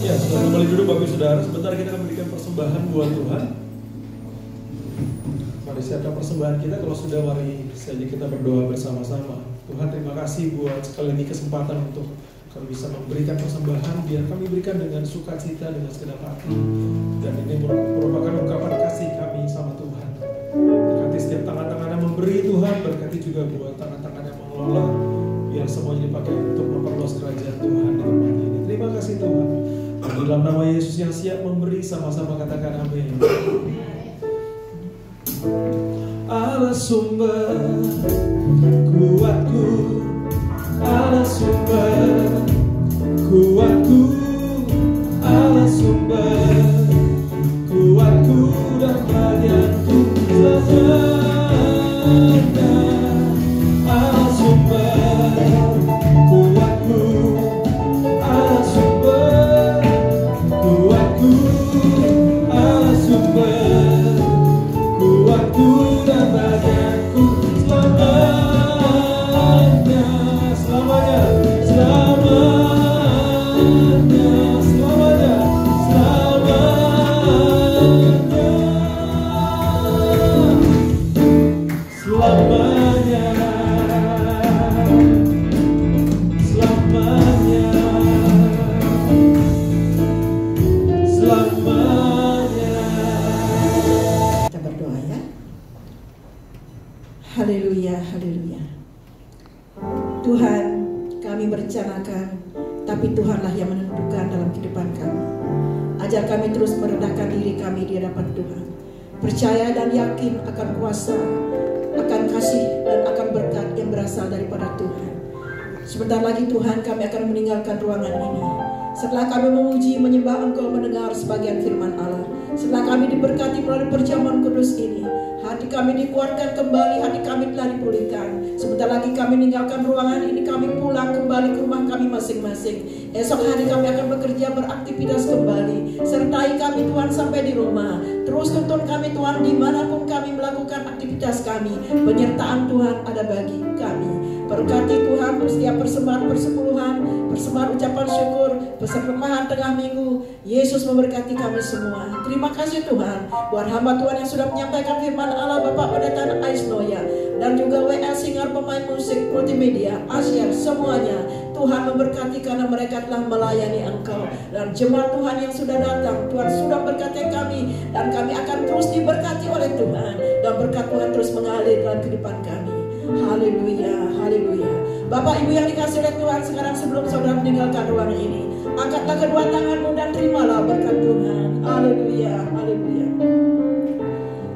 Ya, sudah kembali duduk Bapak Saudara. Sebentar kita akan memberikan persembahan buat Tuhan. Mari siapkan persembahan kita. Kalau sudah, mari saja kita berdoa bersama-sama. Tuhan, terima kasih buat sekali lagi kesempatan untuk kami bisa memberikan persembahan. Biar kami berikan dengan sukacita, dengan segenap hati. Dan ini merupakan ungkapan kasih kami sama Tuhan. Berkati setiap tangan-tangan yang memberi Tuhan. Berkati juga buat tangan-tangan yang mengelola. Biar semuanya dipakai untuk memperluas kerajaan Tuhan di tempat ini. Terima kasih Tuhan. Di dalam nama Yesus yang siap memberi, sama-sama katakan amin. Allah sumber kuatku, Allah sumber kuatku, Allah sumber kuatku dan bagianku selamanya. Allah sumber kuatku, Allah sumber kuatku, Allah sumber kuatku dan bagianku selamanya, selamanya, selamanya, selamanya, selamanya, selamanya, selamanya. Kita berdoa ya. Haleluya, haleluya. Tuhan, kami merencanakan, tapi Tuhanlah yang menentukan dalam kehidupan kami. Ajar kami terus merendahkan diri kami di hadapan Tuhan, percaya dan yakin akan kuasa, akan kasih dan akan berkat yang berasal daripada Tuhan. Sebentar lagi Tuhan, kami akan meninggalkan ruangan ini. Setelah kami memuji, menyembah Engkau, mendengar sebagian firman Allah, setelah kami diberkati melalui perjamuan kudus ini, hati kami dikuatkan kembali, hati kami telah dipulihkan. Sebentar lagi kami meninggalkan ruangan ini, kami pulang kembali ke rumah kami masing-masing. Esok hari kami akan bekerja, beraktivitas kembali. Sertai kami Tuhan sampai di rumah. Terus tuntun kami Tuhan dimanapun kami melakukan aktivitas kami. Penyertaan Tuhan ada bagi kami. Berkati Tuhan setiap persembahan persepuluhan, persembahan ucapan syukur, persembahan tengah minggu. Yesus memberkati kami semua. Terima kasih Tuhan buat hamba Tuhan yang sudah menyampaikan firman Allah, Bapak Pendeta Aisnoya, dan juga WL Singer, pemain musik multimedia, Asyar, semuanya. Tuhan memberkati karena mereka telah melayani Engkau. Dan jemaat Tuhan yang sudah datang, Tuhan sudah berkati kami, dan kami akan terus diberkati oleh Tuhan, dan berkat Tuhan terus mengalir dalam kehidupan kami. Haleluya, haleluya. Bapak Ibu yang dikasihi oleh Tuhan, sekarang sebelum saudara meninggalkan ruangan ini, angkatlah kedua tanganmu dan terimalah berkat Tuhan. Haleluya, haleluya.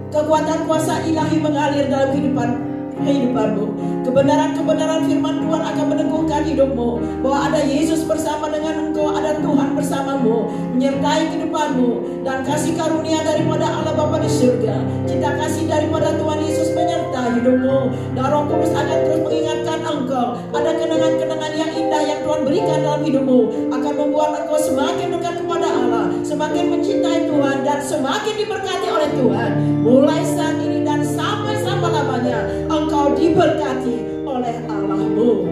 Kekuatan kuasa ilahi mengalir dalam kehidupanmu. Kebenaran-kebenaran firman Tuhan akan meneguhkan hidupmu, bahwa ada Yesus bersama dengan engkau, ada Tuhan bersamamu, menyertai kehidupanmu, dan kasih karunia daripada Allah Bapa di surga, cinta kasih daripada Tuhan Yesus menyertai hidupmu, dan Roh Kudus akan terus mengingatkan engkau. Ada kenangan-kenangan yang indah yang Tuhan berikan dalam hidupmu, akan membuat engkau semakin dekat kepada Allah, semakin mencintai Tuhan, dan semakin diberkati oleh Tuhan. Mulai saat ini dan sampai selama-lamanya engkau diberkati oleh Allahmu.